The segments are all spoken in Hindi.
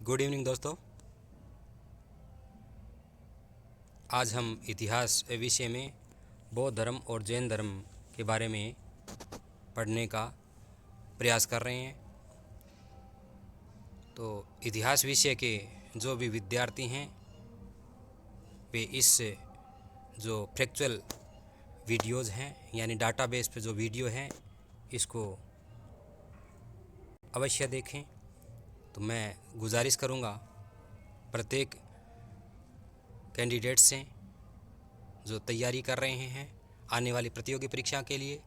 गुड इवनिंग दोस्तों। आज हम इतिहास विषय में बौद्ध धर्म और जैन धर्म के बारे में पढ़ने का प्रयास कर रहे हैं। तो इतिहास विषय के जो भी विद्यार्थी हैं वे इस जो फैक्चुअल वीडियोज़ हैं यानी डाटाबेस पे जो वीडियो हैं इसको अवश्य देखें। तो मैं गुजारिश करूँगा प्रत्येक कैंडिडेट से जो तैयारी कर रहे हैं आने वाली प्रतियोगी परीक्षा के लिए,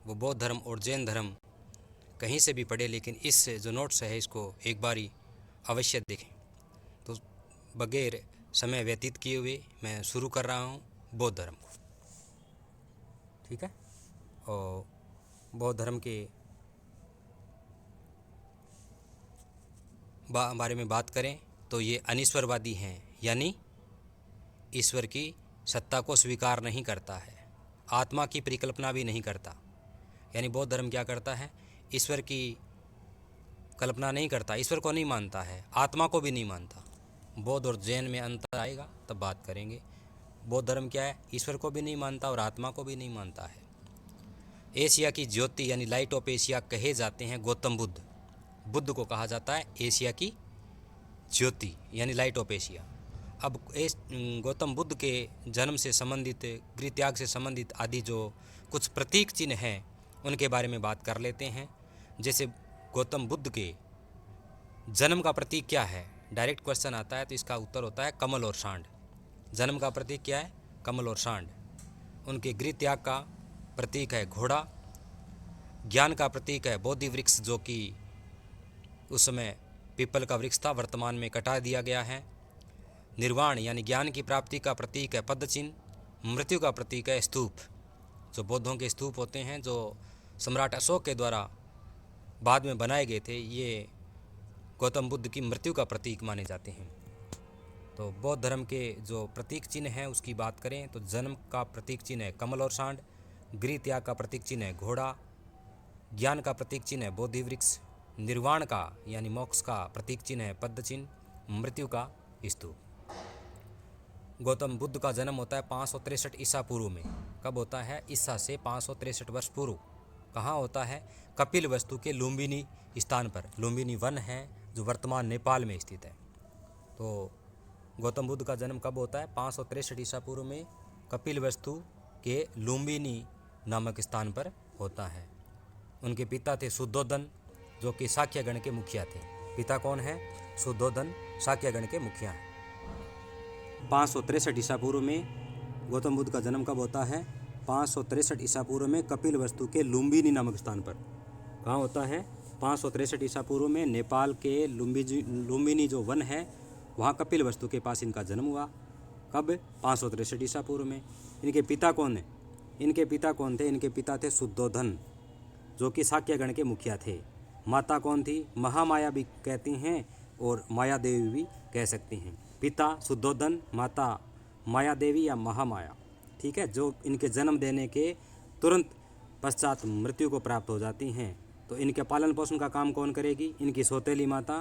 वो बौद्ध धर्म और जैन धर्म कहीं से भी पढ़े, लेकिन इस जो नोट्स है इसको एक बारी अवश्य देखें। तो बगैर समय व्यतीत किए हुए मैं शुरू कर रहा हूँ बौद्ध धर्म को। ठीक है। और बौद्ध धर्म के बारे में बात करें तो ये अनीश्वरवादी हैं, यानी ईश्वर की सत्ता को स्वीकार नहीं करता है, आत्मा की परिकल्पना भी नहीं करता। यानी बौद्ध धर्म क्या करता है, ईश्वर की कल्पना नहीं करता, ईश्वर को नहीं मानता है, आत्मा को भी नहीं मानता। बौद्ध और जैन में अंतर आएगा तब बात करेंगे। बौद्ध धर्म क्या है, ईश्वर को भी नहीं मानता और आत्मा को भी नहीं मानता है। एशिया की ज्योति यानी लाइट ऑफ एशिया कहे जाते हैं गौतम बुद्ध। बुद्ध को कहा जाता है एशिया की ज्योति यानी लाइट ऑफ एशिया। अब गौतम बुद्ध के जन्म से संबंधित, गृह त्याग से संबंधित आदि जो कुछ प्रतीक चिन्ह हैं उनके बारे में बात कर लेते हैं। जैसे गौतम बुद्ध के जन्म का प्रतीक क्या है, डायरेक्ट क्वेश्चन आता है तो इसका उत्तर होता है कमल और सांड। जन्म का प्रतीक क्या है, कमल और सांड। उनके गृह त्याग का प्रतीक है घोड़ा। ज्ञान का प्रतीक है बोधि वृक्ष, जो कि उस समय पीपल का वृक्ष था, वर्तमान में कटा दिया गया है। निर्वाण यानी ज्ञान की प्राप्ति का प्रतीक है पद्म चिन्ह। मृत्यु का प्रतीक है स्तूप। जो बौद्धों के स्तूप होते हैं जो सम्राट अशोक के द्वारा बाद में बनाए गए थे, ये गौतम बुद्ध की मृत्यु का प्रतीक माने जाते हैं। तो बौद्ध धर्म के जो प्रतीक चिन्ह हैं उसकी बात करें तो जन्म का प्रतीक चिन्ह है कमल और सांड, गृह त्याग का प्रतीक चिन्ह है घोड़ा, ज्ञान का प्रतीक चिन्ह है बोधि वृक्ष, निर्वाण का यानी मोक्ष का प्रतीक चिन्ह है पद्म चिन्ह, मृत्यु का स्तूप। गौतम बुद्ध का जन्म होता है 563 ईसा पूर्व में। कब होता है, ईसा से 563 वर्ष पूर्व। कहाँ होता है, कपिल वस्तु के लुम्बिनी स्थान पर। लुम्बिनी वन है जो वर्तमान नेपाल में स्थित है। तो गौतम बुद्ध का जन्म कब होता है, 563 ईसा पूर्व में कपिल वस्तु के लुम्बिनी नामक स्थान पर होता है। उनके पिता थे शुद्धोधन, जो कि शाक्य गण के मुखिया थे। पिता कौन है, शुद्धोधन शाक्य गण के मुखिया हैं। 563 ईसा पूर्व में गौतम बुद्ध का जन्म कब होता है, 563 ईसा पूर्व में कपिल वस्तु के लुम्बिनी नामक स्थान पर। कहाँ होता है, 563 ईसा पूर्व में नेपाल के लुम्बिनी जो वन है वहाँ कपिल वस्तु के पास इनका जन्म हुआ। कब, 563 ईसा पूर्व में। इनके पिता कौन है, इनके पिता कौन थे, इनके पिता थे शुद्धोधन, जो कि शाक्य गण के मुखिया थे। माता कौन थी, महामाया भी कहती हैं और माया देवी भी कह सकती हैं। पिता शुद्धोधन, माता माया देवी या महामाया। ठीक है, जो इनके जन्म देने के तुरंत पश्चात मृत्यु को प्राप्त हो जाती हैं। तो इनके पालन पोषण का काम कौन करेगी, इनकी सौतेली माता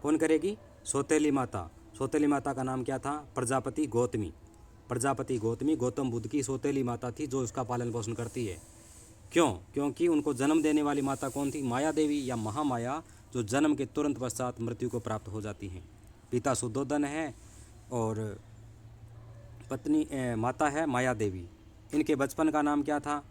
कौन करेगी, सौतेली माता। सौतेली माता का नाम क्या था, प्रजापति गौतमी। प्रजापति गौतमी गौतम बुद्ध की सौतेली माता थी जो उसका पालन पोषण करती है। क्यों, क्योंकि उनको जन्म देने वाली माता कौन थी, माया देवी या महामाया, जो जन्म के तुरंत पश्चात मृत्यु को प्राप्त हो जाती हैं। पिता शुद्धोधन है और पत्नी माता है माया देवी। इनके बचपन का नाम क्या था,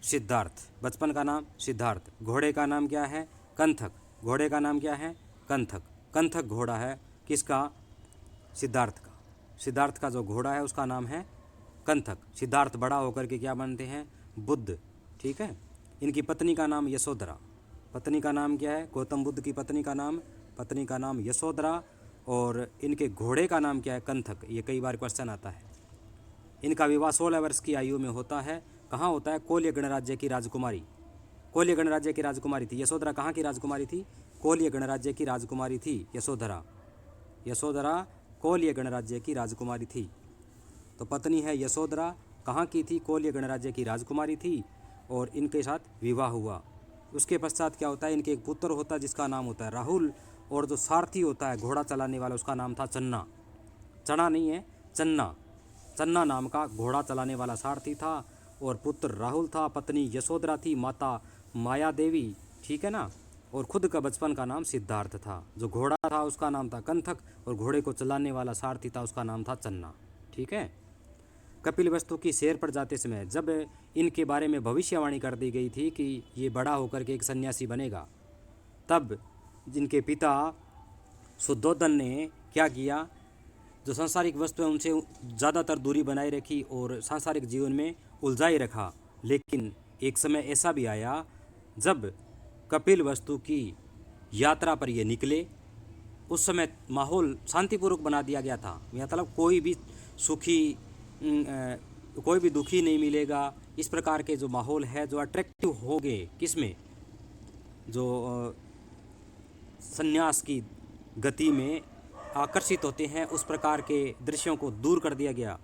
सिद्धार्थ। बचपन का नाम सिद्धार्थ। घोड़े का नाम क्या है, कंथक। घोड़े का नाम क्या है, कंथक। कंथक घोड़ा है किसका, सिद्धार्थ का। सिद्धार्थ का जो घोड़ा है उसका नाम है कंथक। सिद्धार्थ बड़ा होकर के क्या बनते हैं, बुद्ध। ठीक है। इनकी पत्नी का नाम यशोधरा। पत्नी का नाम क्या है, गौतम बुद्ध की पत्नी का नाम यशोधरा। और इनके घोड़े का नाम क्या है, कंथक। ये कई बार क्वेश्चन आता है। इनका विवाह 16 वर्ष की आयु में होता है। कहाँ होता है, कोल्य गणराज्य की राजकुमारी। कोल्य गणराज्य की राजकुमारी थी यशोधरा। कहाँ की राजकुमारी थी, कोल्य गणराज्य की राजकुमारी थी यशोधरा। यशोधरा कोल्य गणराज्य की राजकुमारी थी। तो पत्नी है यशोधरा, कहाँ की थी, कोल्य गणराज्य की राजकुमारी थी। और इनके साथ विवाह हुआ। उसके पश्चात क्या होता है, इनके एक पुत्र होता है जिसका नाम होता है राहुल। और जो सारथी होता है घोड़ा चलाने वाला उसका नाम था चन्ना। चना नहीं है, चन्ना। चन्ना नाम का घोड़ा चलाने वाला सारथी था। और पुत्र राहुल था, पत्नी यशोधरा थी, माता माया देवी, ठीक है ना। और खुद का बचपन का नाम सिद्धार्थ था। जो घोड़ा था उसका नाम था कंथक और घोड़े को चलाने वाला सारथी था उसका नाम था चन्ना, ठीक है। कपिल वस्तु की सैर पर जाते समय जब इनके बारे में भविष्यवाणी कर दी गई थी कि ये बड़ा होकर के एक सन्यासी बनेगा, तब जिनके पिता शुद्धोधन ने क्या किया, जो सांसारिक वस्तु है उनसे ज़्यादातर दूरी बनाए रखी और सांसारिक जीवन में उलझाए रखा। लेकिन एक समय ऐसा भी आया जब कपिल वस्तु की यात्रा पर ये निकले, उस समय माहौल शांतिपूर्वक बना दिया गया था। मतलब कोई भी सुखी कोई भी दुखी नहीं मिलेगा, इस प्रकार के जो माहौल है जो अट्रैक्टिव हो गए, किसमें, जो संन्यास की गति में आकर्षित होते हैं, उस प्रकार के दृश्यों को दूर कर दिया गया।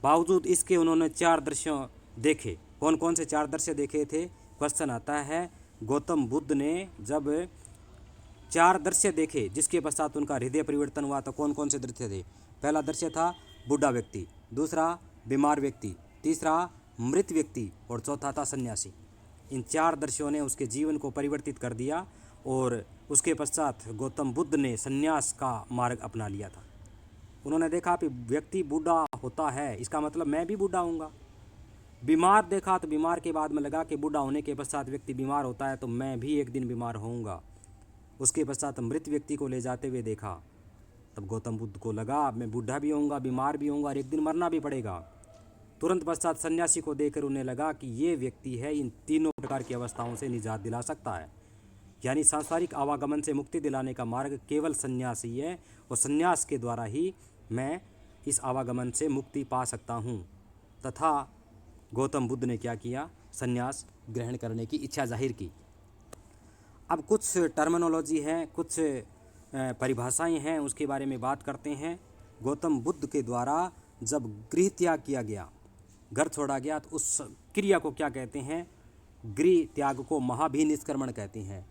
बावजूद इसके उन्होंने 4 दृश्य देखे। कौन कौन से 4 दृश्य देखे थे? क्वेश्चन आता है, गौतम बुद्ध ने जब 4 दृश्य देखे जिसके पश्चात उनका हृदय परिवर्तन हुआ, तो कौन कौन से दृश्य थे? पहला दृश्य था बूढ़ा व्यक्ति, दूसरा बीमार व्यक्ति, तीसरा मृत व्यक्ति और चौथा था सन्यासी। इन 4 दृश्यों ने उसके जीवन को परिवर्तित कर दिया और उसके पश्चात गौतम बुद्ध ने सन्यास का मार्ग अपना लिया था। उन्होंने देखा कि व्यक्ति बूढ़ा होता है, इसका मतलब मैं भी बूढ़ा होऊंगा। बीमार देखा तो बीमार के बाद में लगा कि बूढ़ा होने के पश्चात व्यक्ति बीमार होता है तो मैं भी एक दिन बीमार होऊंगा। उसके पश्चात मृत व्यक्ति को ले जाते हुए देखा, तब गौतम बुद्ध को लगा मैं बूढ़ा भी होऊंगा, बीमार भी होऊंगा और एक दिन मरना भी पड़ेगा। तुरंत पश्चात सन्यासी को देखकर उन्हें लगा कि ये व्यक्ति है इन तीनों प्रकार की अवस्थाओं से निजात दिला सकता है। यानी सांसारिक आवागमन से मुक्ति दिलाने का मार्ग केवल सन्यास ही है और सन्यास के द्वारा ही मैं इस आवागमन से मुक्ति पा सकता हूँ। तथा गौतम बुद्ध ने क्या किया? सन्यास ग्रहण करने की इच्छा जाहिर की। अब कुछ टर्मिनोलॉजी है, कुछ परिभाषाएं हैं, उसके बारे में बात करते हैं। गौतम बुद्ध के द्वारा जब गृह त्याग किया गया, घर छोड़ा गया, तो उस क्रिया को क्या कहते हैं? गृह त्याग को महाभिनिष्क्रमण कहते हैं।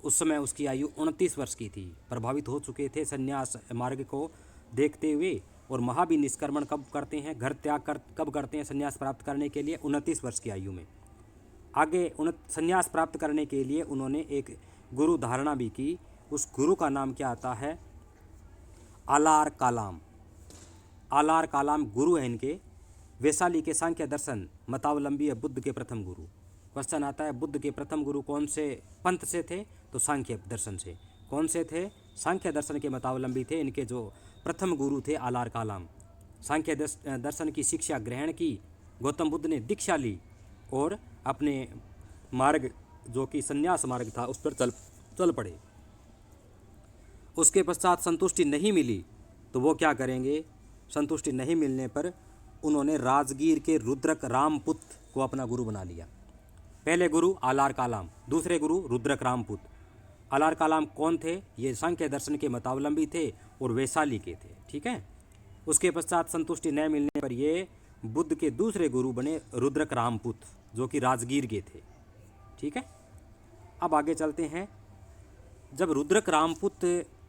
उस समय उसकी आयु 29 वर्ष की थी। प्रभावित हो चुके थे संन्यास मार्ग को देखते हुए। और महाभिनिष्क्रमण कब करते हैं? घर त्याग कब करते हैं संन्यास प्राप्त करने के लिए? 29 वर्ष की आयु में। आगे संन्यास प्राप्त करने के लिए उन्होंने एक गुरु धारणा भी की। उस गुरु का नाम क्या आता है? आलार कालाम। आलार कालाम गुरु है इनके। वैशाली के सांख्य दर्शन मतावलंबी है बुद्ध के प्रथम गुरु। क्वेश्चन आता है, बुद्ध के प्रथम गुरु कौन से पंथ से थे? तो सांख्य दर्शन से। कौन से थे? सांख्य दर्शन के मतावलंबी थे। इनके जो प्रथम गुरु थे आलार कालाम। सांख्य दर्शन की शिक्षा ग्रहण की, गौतम बुद्ध ने दीक्षा ली और अपने मार्ग जो कि संन्यास मार्ग था उस पर चल पड़े। उसके पश्चात संतुष्टि नहीं मिली तो वो क्या करेंगे? संतुष्टि नहीं मिलने पर उन्होंने राजगीर के रुद्रक रामपुत को अपना गुरु बना लिया। पहले गुरु आलार कालाम, दूसरे गुरु रुद्रक रामपुत। आलार कालाम कौन थे? ये सांख्य दर्शन के मतावलंबी थे और वैशाली के थे, ठीक है। उसके पश्चात संतुष्टि न मिलने पर ये बुद्ध के दूसरे गुरु बने रुद्रक रामपुत, जो कि राजगीर के थे, ठीक है। अब आगे चलते हैं। जब रुद्रक रामपुत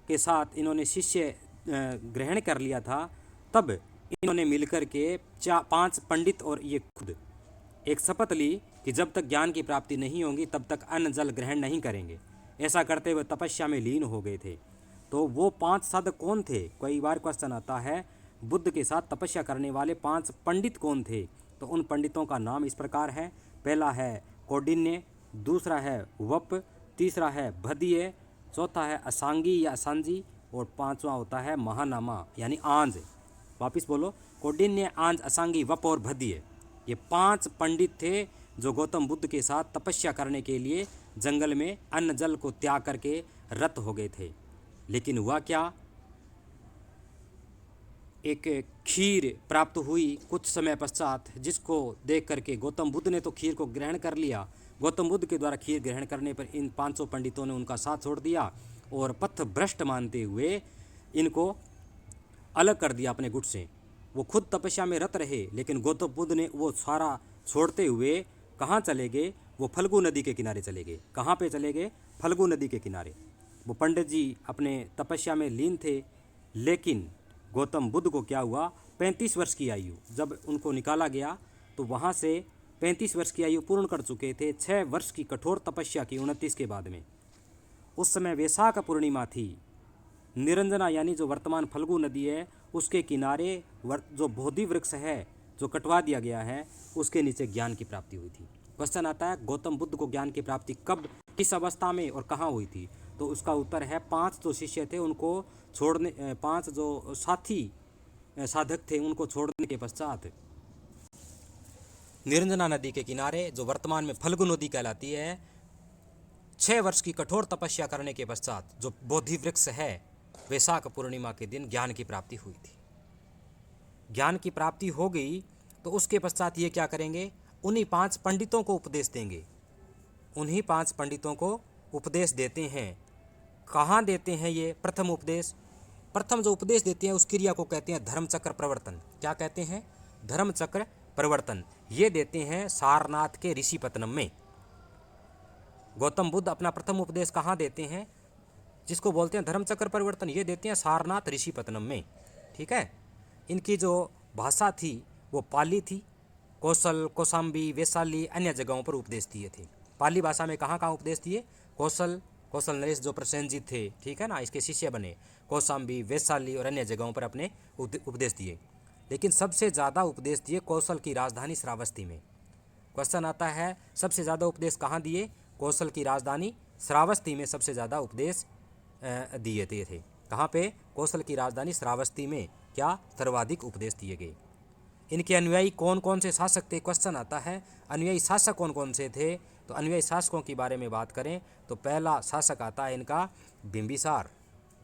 के साथ इन्होंने शिष्य ग्रहण कर लिया था, तब इन्होंने मिलकर के 5 पंडित और ये खुद एक शपथ ली कि जब तक ज्ञान की प्राप्ति नहीं होगी तब तक अन्न जल ग्रहण नहीं करेंगे। ऐसा करते हुए तपस्या में लीन हो गए थे। तो वो 5 साधक कौन थे? कई बार क्वेश्चन आता है, बुद्ध के साथ तपस्या करने वाले 5 पंडित कौन थे? तो उन पंडितों का नाम इस प्रकार है। पहला है कौंडिन्य, दूसरा है वप, तीसरा है भदीय, चौथा है असांगी या असांजी और 5वां होता है महानामा यानी आंज। वापिस बोलो, कौंडिन्य, आंज, असांगी, वप और भदीय। ये 5 पंडित थे जो गौतम बुद्ध के साथ तपस्या करने के लिए जंगल में अन्न जल को त्याग करके रत हो गए थे। लेकिन हुआ क्या? एक खीर प्राप्त हुई कुछ समय पश्चात, जिसको देख करके गौतम बुद्ध ने तो खीर को ग्रहण कर लिया। गौतम बुद्ध के द्वारा खीर ग्रहण करने पर इन 500 पंडितों ने उनका साथ छोड़ दिया और पथ भ्रष्ट मानते हुए इनको अलग कर दिया अपने गुट से। वो खुद तपस्या में रत रहे, लेकिन गौतम बुद्ध ने वो सारा छोड़ते हुए कहाँ चले गए? वो फल्गु नदी के किनारे चले गए। कहाँ पे चले गए? फल्गु नदी के किनारे। वो पंडित जी अपने तपस्या में लीन थे, लेकिन गौतम बुद्ध को क्या हुआ, 35 वर्ष की आयु जब उनको निकाला गया तो वहाँ से 35 वर्ष की आयु पूर्ण कर चुके थे। 6 वर्ष की कठोर तपस्या की 29 के बाद में। उस समय वैशाख पूर्णिमा थी। निरंजना यानी जो वर्तमान फल्गु नदी है उसके किनारे जो बोधि वृक्ष है जो कटवा दिया गया है उसके नीचे ज्ञान की प्राप्ति हुई थी। क्वेश्चन आता है गौतम बुद्ध को ज्ञान की प्राप्ति कब, किस अवस्था में और कहाँ हुई थी? तो उसका उत्तर है 5 जो शिष्य थे उनको छोड़ने, 5 जो साथी साधक थे उनको छोड़ने के पश्चात निरंजना नदी के किनारे जो वर्तमान में फल्गु नदी कहलाती है, 6 वर्ष की कठोर तपस्या करने के पश्चात जो बोधि वृक्ष है वैशाख पूर्णिमा के दिन ज्ञान की प्राप्ति हुई थी। ज्ञान की प्राप्ति हो गई तो उसके पश्चात ये क्या करेंगे, उन्हीं 5 पंडितों को उपदेश देंगे। उन्हीं 5 पंडितों को उपदेश देते हैं। कहाँ देते हैं ये प्रथम उपदेश? प्रथम जो उपदेश देते हैं उस क्रिया को कहते हैं धर्मचक्र प्रवर्तन। क्या कहते हैं? धर्मचक्र प्रवर्तन। ये देते हैं सारनाथ के ऋषिपत्तनम में। गौतम बुद्ध अपना प्रथम उपदेश कहाँ देते हैं, जिसको बोलते हैं धर्मचक्र परिवर्तन, ये देते हैं सारनाथ ऋषिपत्तनम में। ठीक है। इनकी जो भाषा थी वो पाली थी। कौशल, कौशाम्बी, वैशाली अन्य जगहों पर उपदेश दिए थे। पाली भाषा में कहाँ कहाँ उपदेश दिए? कौशल नरेश जो प्रसेनजीत थे, ठीक है ना, इसके शिष्य बने। कौशाम्बी, वैशाली और अन्य जगहों पर अपने उपदेश दिए। लेकिन सबसे ज़्यादा उपदेश दिए कौशल की राजधानी श्रावस्ती में। क्वेश्चन आता है सबसे ज़्यादा उपदेश कहाँ दिए? कौशल की राजधानी श्रावस्ती में सबसे ज़्यादा उपदेश दिए थे। कहाँ पे? कौशल की राजधानी श्रावस्ती में क्या सर्वाधिक उपदेश दिए गए। इनके अनुयायी कौन कौन से शासक थे? क्वेश्चन आता है अनुयायी शासक कौन कौन से थे। तो अनुयायी शासकों की बारे में बात करें तो पहला शासक आता है इनका बिंबिसार,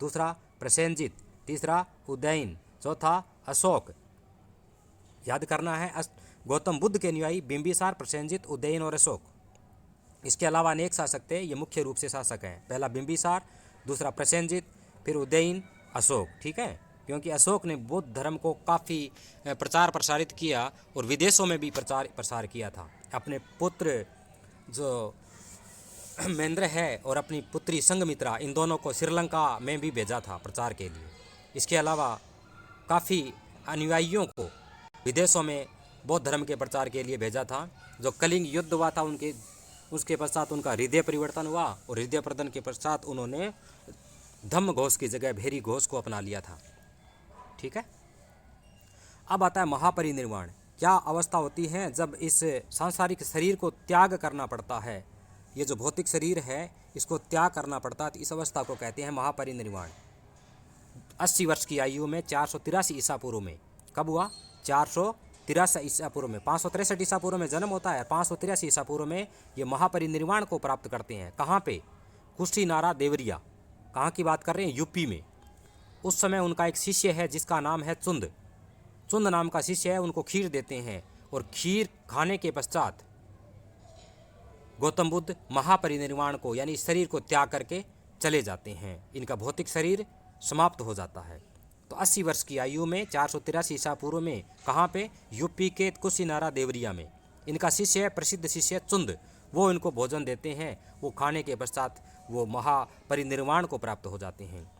दूसरा प्रसेनजित, तीसरा उदयन, चौथा अशोक। याद करना है, गौतम बुद्ध के अनुयायी बिंबिसार, प्रसेनजित, उदयन और अशोक। इसके अलावा अनेक शासक थे, ये मुख्य रूप से शासक हैं। पहला बिंबिसार, दूसरा प्रसेनजित, फिर उदयन, अशोक। ठीक है। क्योंकि अशोक ने बौद्ध धर्म को काफ़ी प्रचार प्रसारित किया और विदेशों में भी प्रसार किया था। अपने पुत्र जो महेंद्र है और अपनी पुत्री संघमित्रा, इन दोनों को श्रीलंका में भी भेजा था प्रचार के लिए। इसके अलावा काफ़ी अनुयायियों को विदेशों में बौद्ध धर्म के प्रचार के लिए भेजा था। जो कलिंग युद्ध हुआ था उसके पश्चात उनका हृदय परिवर्तन हुआ और हृदय परिवर्तन के पश्चात उन्होंने धम्म घोष की जगह भेरी घोष को अपना लिया था। ठीक है। अब आता है महापरिनिर्वाण। क्या अवस्था होती है जब इस सांसारिक शरीर को त्याग करना पड़ता है? ये जो भौतिक शरीर है इसको त्याग करना पड़ता है, तो इस अवस्था को कहते हैं महापरिनिर्वाण। 80 वर्ष की आयु में 483 ईसा पूर्व में। कब हुआ? 483 ईसा पूर्व में। 563 ईसा पूर्व में जन्म होता है, 583 ईसा पूर्व में ये महापरिनिर्वाण को प्राप्त करते हैं। कहाँ पे? कुशीनारा देवरिया। कहाँ की बात कर रहे हैं? यूपी में। उस समय उनका एक शिष्य है जिसका नाम है चुंद नाम का शिष्य है। उनको खीर देते हैं और खीर खाने के पश्चात गौतम बुद्ध महापरिनिर्वाण को यानी शरीर को त्याग करके चले जाते हैं। इनका भौतिक शरीर समाप्त हो जाता है। तो 80 वर्ष की आयु में 483 ईसा पूर्व में कहाँ पे? यूपी के कुशीनारा देवरिया में। इनका शिष्य है, प्रसिद्ध शिष्य चुंद, वो इनको भोजन देते हैं। वो खाने के पश्चात वो महापरिनिर्वाण को प्राप्त हो जाते हैं।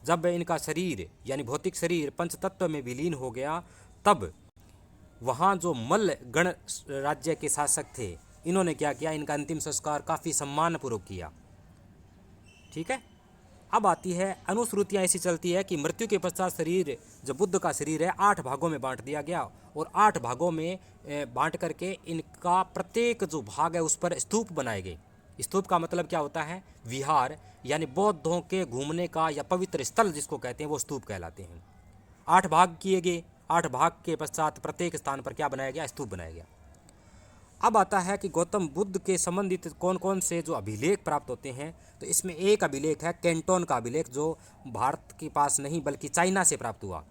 जब इनका शरीर यानी भौतिक शरीर पंचतत्व में विलीन हो गया, तब वहाँ जो मल्ल गण राज्य के शासक थे इन्होंने क्या किया? इनका अंतिम संस्कार काफ़ी सम्मानपूर्वक किया। ठीक है। अब आती है अनुश्रुतियाँ ऐसी चलती है कि मृत्यु के पश्चात शरीर जो बुद्ध का शरीर है 8 भागों में बांट दिया गया और 8 भागों में बांट करके इनका प्रत्येक जो भाग है उस पर स्तूप बनाए गए। स्तूप का मतलब क्या होता है? विहार, यानी बौद्धों के घूमने का या पवित्र स्थल जिसको कहते हैं वो स्तूप कहलाते हैं। 8 भाग किए गए। 8 भाग के पश्चात प्रत्येक स्थान पर क्या बनाया गया? स्तूप बनाया गया। अब आता है कि गौतम बुद्ध के संबंधित कौन कौन से जो अभिलेख प्राप्त होते हैं। तो इसमें एक अभिलेख है कैंटोन का अभिलेख, जो भारत के पास नहीं बल्कि चाइना से प्राप्त हुआ।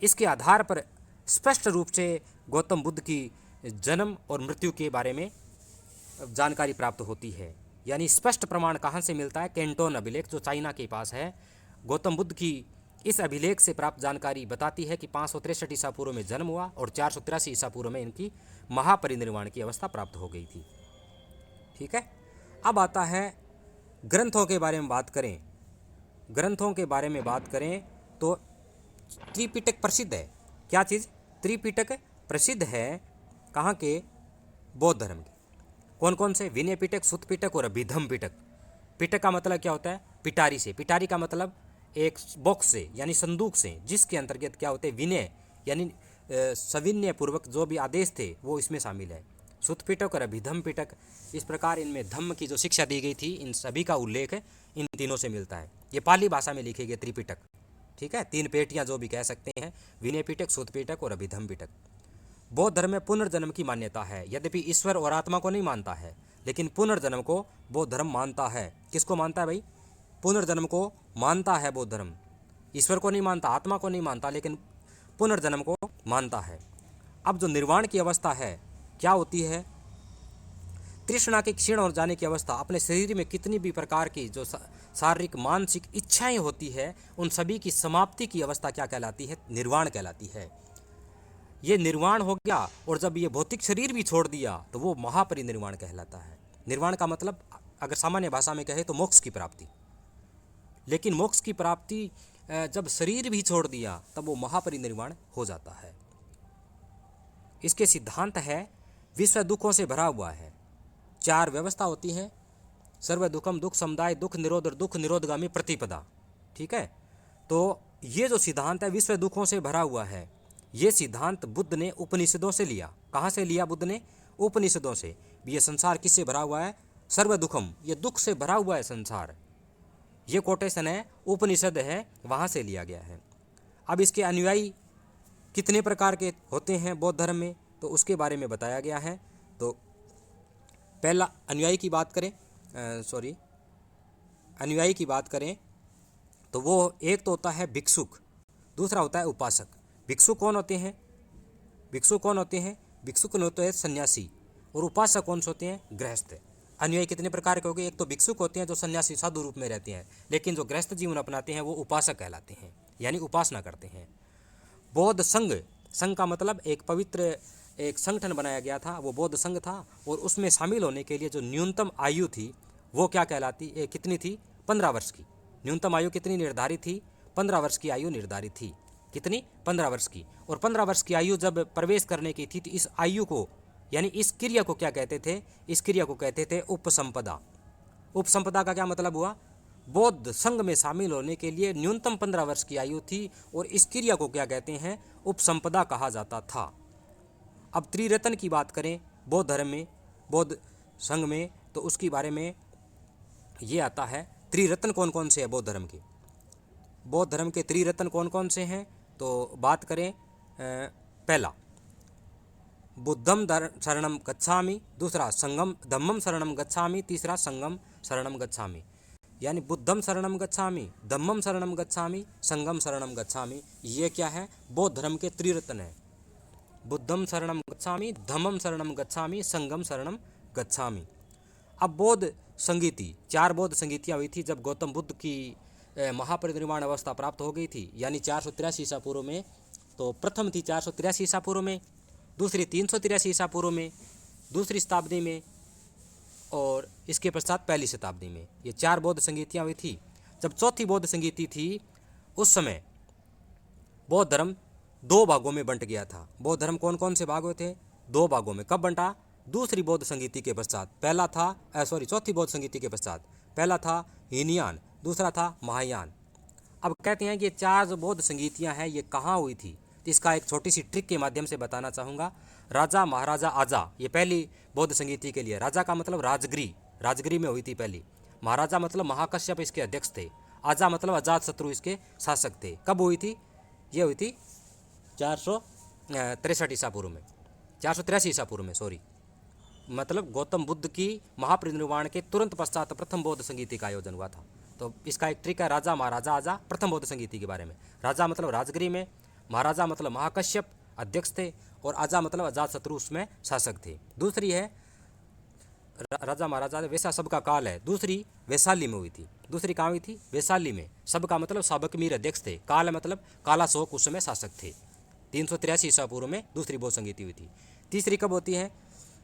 इसके आधार पर स्पष्ट रूप से गौतम बुद्ध की जन्म और मृत्यु के बारे में जानकारी प्राप्त होती है। यानी स्पष्ट प्रमाण कहाँ से मिलता है? कैंटोन अभिलेख जो चाइना के पास है। गौतम बुद्ध की इस अभिलेख से प्राप्त जानकारी बताती है कि 563 ईसा पूर्व में जन्म हुआ और 483 ईसा पूर्व में इनकी महापरिनिर्वाण की अवस्था प्राप्त हो गई थी। ठीक है। अब आता है ग्रंथों के बारे में बात करें, ग्रंथों के बारे में बात करें तो त्रिपिटक प्रसिद्ध है। क्या चीज़? त्रिपिटक प्रसिद्ध है। कहाँ के? बौद्ध धर्म के। कौन कौन से? विनय पिटक, सुत पिटक और अभिधम पिटक। पिटक का मतलब क्या होता है? पिटारी से। पिटारी का मतलब एक बॉक्स से यानी संदूक से, जिसके अंतर्गत क्या होते हैं? विनय यानी सविनय पूर्वक जो भी आदेश थे वो इसमें शामिल है। सुत पिटक और अभिधम पिटक, इस प्रकार इनमें धम्म की जो शिक्षा दी गई थी, इन सभी का उल्लेख इन तीनों से मिलता है। ये पाली भाषा में लिखे गए त्रिपिटक, ठीक है। तीन पेटियां जो भी कह सकते हैं, विनय पिटक, सुत पिटक और अभिधम पिटक। बौद्ध धर्म में पुनर्जन्म की मान्यता है। यद्यपि ईश्वर और आत्मा को नहीं मानता है, लेकिन पुनर्जन्म को बौद्ध धर्म मानता है। किसको मानता है भाई? पुनर्जन्म को मानता है बौद्ध धर्म। ईश्वर को नहीं मानता, आत्मा को नहीं मानता, लेकिन पुनर्जन्म को मानता है। अब जो निर्वाण की अवस्था है, क्या होती है? तृष्णा के क्षीण हो जाने की अवस्था। अपने शरीर में कितनी भी प्रकार की जो शारीरिक मानसिक इच्छाएं होती है, उन सभी की समाप्ति की अवस्था क्या कहलाती है? निर्वाण कहलाती है। ये निर्वाण हो गया, और जब ये भौतिक शरीर भी छोड़ दिया तो वो महापरिनिर्वाण कहलाता है। निर्वाण का मतलब अगर सामान्य भाषा में कहे तो मोक्ष की प्राप्ति। लेकिन मोक्ष की प्राप्ति जब शरीर भी छोड़ दिया तब वो महापरिनिर्वाण हो जाता है। इसके सिद्धांत है विश्व दुखों से भरा हुआ है। चार व्यवस्था होती है: सर्व दुखम, दुख समुदाय, दुख निरोध और दुख निरोधगामी प्रतिपदा। ठीक है, तो ये जो सिद्धांत है विश्व दुखों से भरा हुआ है, ये सिद्धांत बुद्ध ने उपनिषदों से लिया। कहाँ से लिया बुद्ध ने? उपनिषदों से। ये संसार किससे भरा हुआ है? सर्व दुखम, ये दुख से भरा हुआ है संसार। ये कोटेशन है, उपनिषद है, वहाँ से लिया गया है। अब इसके अनुयायी कितने प्रकार के होते हैं बौद्ध धर्म में, तो उसके बारे में बताया गया है। तो पहला अनुयायी की बात करें, अनुयायी की बात करें तो वो एक तो होता है भिक्षुक, दूसरा होता है उपासक। भिक्षु कौन होते हैं? भिक्षु कौन होते हैं? भिक्षुक होते हैं सन्यासी। और उपासक कौन से होते हैं? गृहस्थ। अनुयायी कितने प्रकार के हो गए? एक तो भिक्षुक होते हैं जो सन्यासी साधु रूप में रहते हैं, लेकिन जो गृहस्थ जीवन अपनाते हैं वो उपासक कहलाते हैं, यानी उपासना करते हैं। बौद्ध संघ, संघ का मतलब एक पवित्र एक संगठन बनाया गया था, वो बौद्ध संघ था। और उसमें शामिल होने के लिए जो न्यूनतम आयु थी वो क्या कहलाती? कितनी थी? 15 वर्ष की। न्यूनतम आयु कितनी निर्धारित थी? 15 वर्ष की आयु निर्धारित थी। कितनी? 15 वर्ष की। और 15 वर्ष की आयु जब प्रवेश करने की थी तो इस आयु को यानी इस क्रिया को क्या कहते थे? इस क्रिया को कहते थे उपसंपदा। उपसंपदा का क्या मतलब हुआ? बौद्ध संघ में शामिल होने के लिए न्यूनतम 15 वर्ष की आयु थी, और इस क्रिया को क्या कहते हैं? उपसंपदा कहा जाता था। अब त्रिरत्न की बात करें बौद्ध धर्म में, बौद्ध संघ में, तो उसके बारे में ये आता है। त्रिरत्न कौन कौन से हैं बौद्ध धर्म के? बौद्ध धर्म के त्रिरत्न कौन कौन से हैं? तो बात करें, पहला बुद्धम शरणम गच्छामि, दूसरा संगम धम्मम शरणम गच्छामि, तीसरा संगम शरणम गच्छामि। यानी बुद्धम शरणम गच्छामि, धम्मम शरणम गच्छामि, संगम शरणम गच्छामि। ये क्या है? बौद्ध धर्म के त्रिरत्न है। बुद्धम शरणम गच्छामि, धम्मम शरणम गच्छामि, संगम शरणम गच्छामि। अब बौद्ध संगीति, 4 बौद्ध संगीतियाँ हुई थी जब गौतम बुद्ध की महापरिनिर्वाण अवस्था प्राप्त हो गई थी, यानी 483 ईसा पूर्व में। तो प्रथम थी 483 ईसा पूर्व में, दूसरी 383 ईसा पूर्व में, दूसरी शताब्दी में, और इसके पश्चात पहली शताब्दी में। ये 4 बौद्ध संगीतियाँ हुई थी। जब चौथी बौद्ध संगीति थी उस समय बौद्ध धर्म 2 भागों में बंट गया था। बौद्ध धर्म कौन कौन से भाग हुए थे? 2 भागों में। कब बंटा? दूसरी बौद्ध संगीति के पश्चात। पहला था चौथी बौद्ध संगीति के पश्चात। पहला था हीनयान, दूसरा था महायान। अब कहते हैं कि ये 4 जो बौद्ध संगीतियाँ हैं ये कहाँ हुई थी, तो इसका एक छोटी सी ट्रिक के माध्यम से बताना चाहूँगा। राजा महाराजा आजा, ये पहली बौद्ध संगीति के लिए। राजा का मतलब राजगिरी, राजगिरी में हुई थी पहली। महाराजा मतलब महाकश्यप इसके अध्यक्ष थे। आजा मतलब अजातशत्रु इसके शासक थे। कब हुई थी? ये हुई थी 463 ईसा पूर्व में, 483 ईसा पूर्व में, सॉरी। मतलब गौतम बुद्ध की महापरिनिर्वाण के तुरंत पश्चात प्रथम बौद्ध संगीति का आयोजन हुआ था। तो इसका एक ट्रिक है, राजा महाराजा आजा, प्रथम बौद्ध संगीति के बारे में। राजा मतलब राजगिरी में, महाराजा मतलब महाकश्यप अध्यक्ष थे, और आजा मतलब अजातशत्रु उसमें शासक थे। दूसरी है राजा महाराजा वैसा सबका काल है, दूसरी वैशाली में हुई थी। दूसरी कहाँ हुई थी? वैशाली में। सबका मतलब साबक मीर अध्यक्ष थे, काल मतलब काला शोक उस समय शासक थे। 383 ईसा पूर्व में दूसरी बौद्ध संगीति हुई थी। तीसरी कब होती है?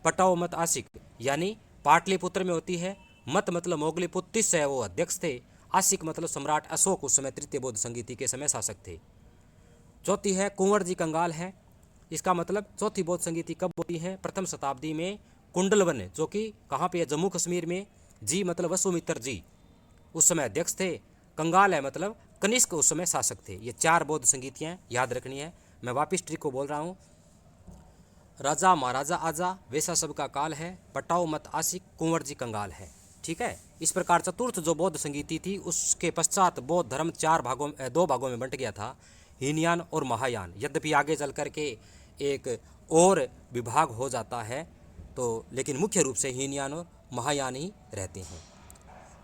पटाओ मत आशिक, यानी पाटलिपुत्र में होती है, मत मतलब मोगलीपुत्र, तिस्स है वो अध्यक्ष थे, आशिक मतलब सम्राट अशोक उस समय तृतीय बौद्ध संगीति के समय शासक थे। चौथी है कुंवर जी कंगाल है, इसका मतलब चौथी बौद्ध संगीति कब होती है? प्रथम शताब्दी में कुंडलवन, जो कि कहाँ पे है? जम्मू कश्मीर में। जी मतलब वसुमित्र जी उस समय अध्यक्ष थे। कंगाल है मतलब कनिष्क उस समय शासक थे। ये 4 बौद्ध संगीतियाँ याद रखनी है। मैं वापिस ट्रिक को बोल रहा हूँ। राजा महाराजा आजा, वैसा सबका काल है, पटाओ मत आशिक, कुंवर जी कंगाल है। ठीक है। इस प्रकार चतुर्थ जो बौद्ध संगीति थी उसके पश्चात बौद्ध धर्म 2 भागों में बंट गया था, हीनयान और महायान। यद्यपि आगे चल करके एक और विभाग हो जाता है, तो लेकिन मुख्य रूप से हीनयान और महायान ही रहते हैं।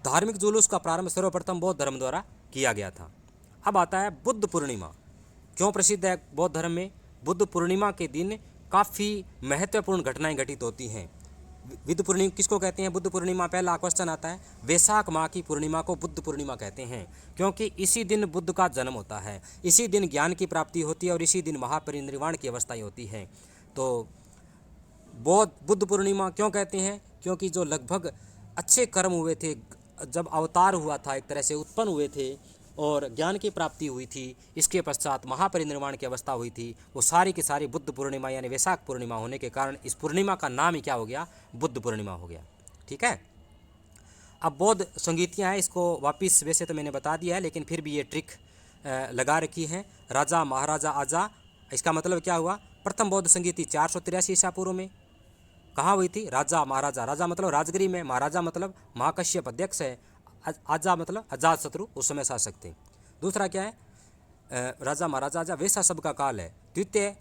धार्मिक जुलूस का प्रारंभ सर्वप्रथम बौद्ध धर्म द्वारा किया गया था। अब आता है बुद्ध पूर्णिमा। क्यों प्रसिद्ध है बौद्ध धर्म में? बुद्ध पूर्णिमा के दिन काफ़ी महत्वपूर्ण घटनाएं घटित होती हैं। बुद्ध पूर्णिमा किसको कहते हैं? बुद्ध पूर्णिमा, पहला क्वेश्चन आता है। वैशाख माह की पूर्णिमा को बुद्ध पूर्णिमा कहते हैं, क्योंकि इसी दिन बुद्ध का जन्म होता है, इसी दिन ज्ञान की प्राप्ति होती है और इसी दिन महापरिनिर्वाण की अवस्था होती है। तो बुद्ध पूर्णिमा क्यों कहते हैं? क्योंकि जो लगभग अच्छे कर्म हुए थे, जब अवतार हुआ था, एक तरह से उत्पन्न हुए थे और ज्ञान की प्राप्ति हुई थी, इसके पश्चात महापरिनिर्वाण की अवस्था हुई थी, वो सारी की सारी बुद्ध पूर्णिमा यानी वैशाख पूर्णिमा होने के कारण इस पूर्णिमा का नाम ही क्या हो गया? बुद्ध पूर्णिमा हो गया। ठीक है। अब बौद्ध संगीतियाँ हैं, इसको वापिस वैसे तो मैंने बता दिया है, लेकिन फिर भी ये ट्रिक लगा रखी है। राजा महाराजा आजा, इसका मतलब क्या हुआ? प्रथम बौद्ध संगीति 483 ईसा पूर्व में कहाँ हुई थी? राजा महाराजा, राजा मतलब राजगिरी में, महाराजा मतलब महाकश्यप अध्यक्ष है, आजा मतलब अजात शत्रु उस समय शासक थे। दूसरा क्या है? राजा महाराजा आजा, वैसा सबका काल है। द्वितीय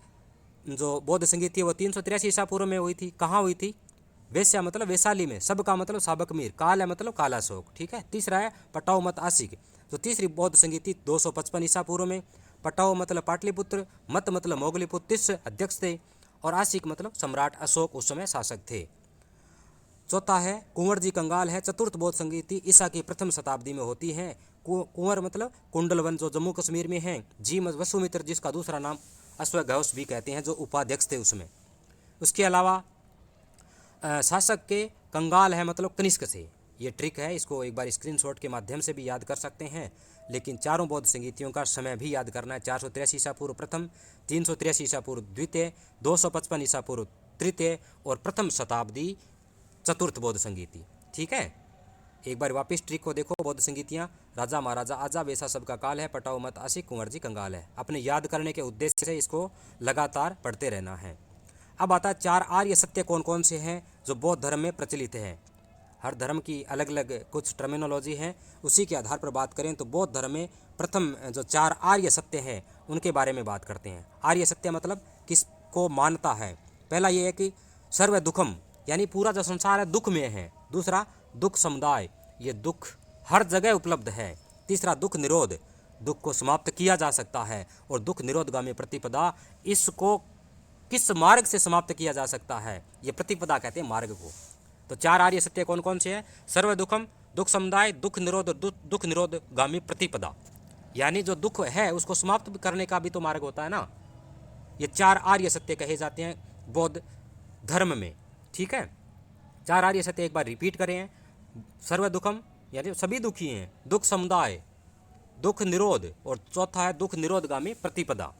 जो बौद्ध संगीत थी वो 383 ईसा पूर्व में हुई थी। कहाँ हुई थी? वैश्या मतलब वैशाली में, सबका मतलब साबक मीर, काल है मतलब कालाशोक। ठीक है। तीसरा है पटाओ मत आशिक, तो तीसरी बौद्ध संगीति 255 ईसा पूर्व में। पटाओ मतलब पाटलिपुत्र, मत मतलब मोगलीपुत्र, तिस्स अध्यक्ष थे और आशिक मतलब सम्राट अशोक उस समय शासक थे। चौथा है कुंवर जी कंगाल है। चतुर्थ बौद्ध संगीति ईसा की प्रथम शताब्दी में होती है। कुंवर मतलब कुंडलवन जो जम्मू कश्मीर में है। जी वसुमित्र जिसका दूसरा नाम अश्वघोष भी कहते हैं, जो उपाध्यक्ष थे उसमें। उसके अलावा शासक के कंगाल है मतलब कनिष्क से। ये ट्रिक है, इसको एक बार स्क्रीनशॉट के माध्यम से भी याद कर सकते हैं, लेकिन चारों बौद्ध संगीतियों का समय भी याद करना है। 483 ईसा पूर्व प्रथम, 383 ईसा पूर्व द्वितीय, 255 ईसा पूर्व तृतीय और प्रथम शताब्दी चतुर्थ बौद्ध संगीति। ठीक है। एक बार वापस ट्रिक को देखो। बौद्ध संगीतियाँ राजा महाराजा आजा, वैसा सबका काल है, पटाओ मत आशिक, कुंवर जी कंगाल है। अपने याद करने के उद्देश्य से इसको लगातार पढ़ते रहना है। अब आता है 4 आर्य सत्य कौन कौन से हैं जो बौद्ध धर्म में प्रचलित हैं। हर धर्म की अलग अलग कुछ टर्मिनोलॉजी है, उसी के आधार पर बात करें तो बौद्ध धर्म में प्रथम जो 4 आर्य सत्य हैं उनके बारे में बात करते हैं। आर्य सत्य मतलब किसको मानता है? पहला ये है कि सर्व दुखम, यानी पूरा जो संसार है दुख में है। दूसरा दुख समुदाय, ये दुख हर जगह उपलब्ध है। तीसरा दुख निरोध, दुख को समाप्त किया जा सकता है। और दुख निरोधगामी प्रतिपदा, इसको किस मार्ग से समाप्त किया जा सकता है, ये प्रतिपदा कहते हैं मार्ग को। तो 4 आर्य सत्य कौन कौन से हैं? सर्व दुखम, दुख समुदाय, दुख निरोध और दुख निरोधगामी प्रतिपदा, यानी जो दुख है उसको समाप्त करने का भी तो मार्ग होता है ना। ये 4 आर्य सत्य कहे जाते हैं बौद्ध धर्म में। ठीक है। 4 आर्य सत्य एक बार रिपीट करें। सर्व दुखम यानी सभी दुखी हैं, दुख समुदाय, दुख निरोध और चौथा है दुख निरोधगामी प्रतिपदा।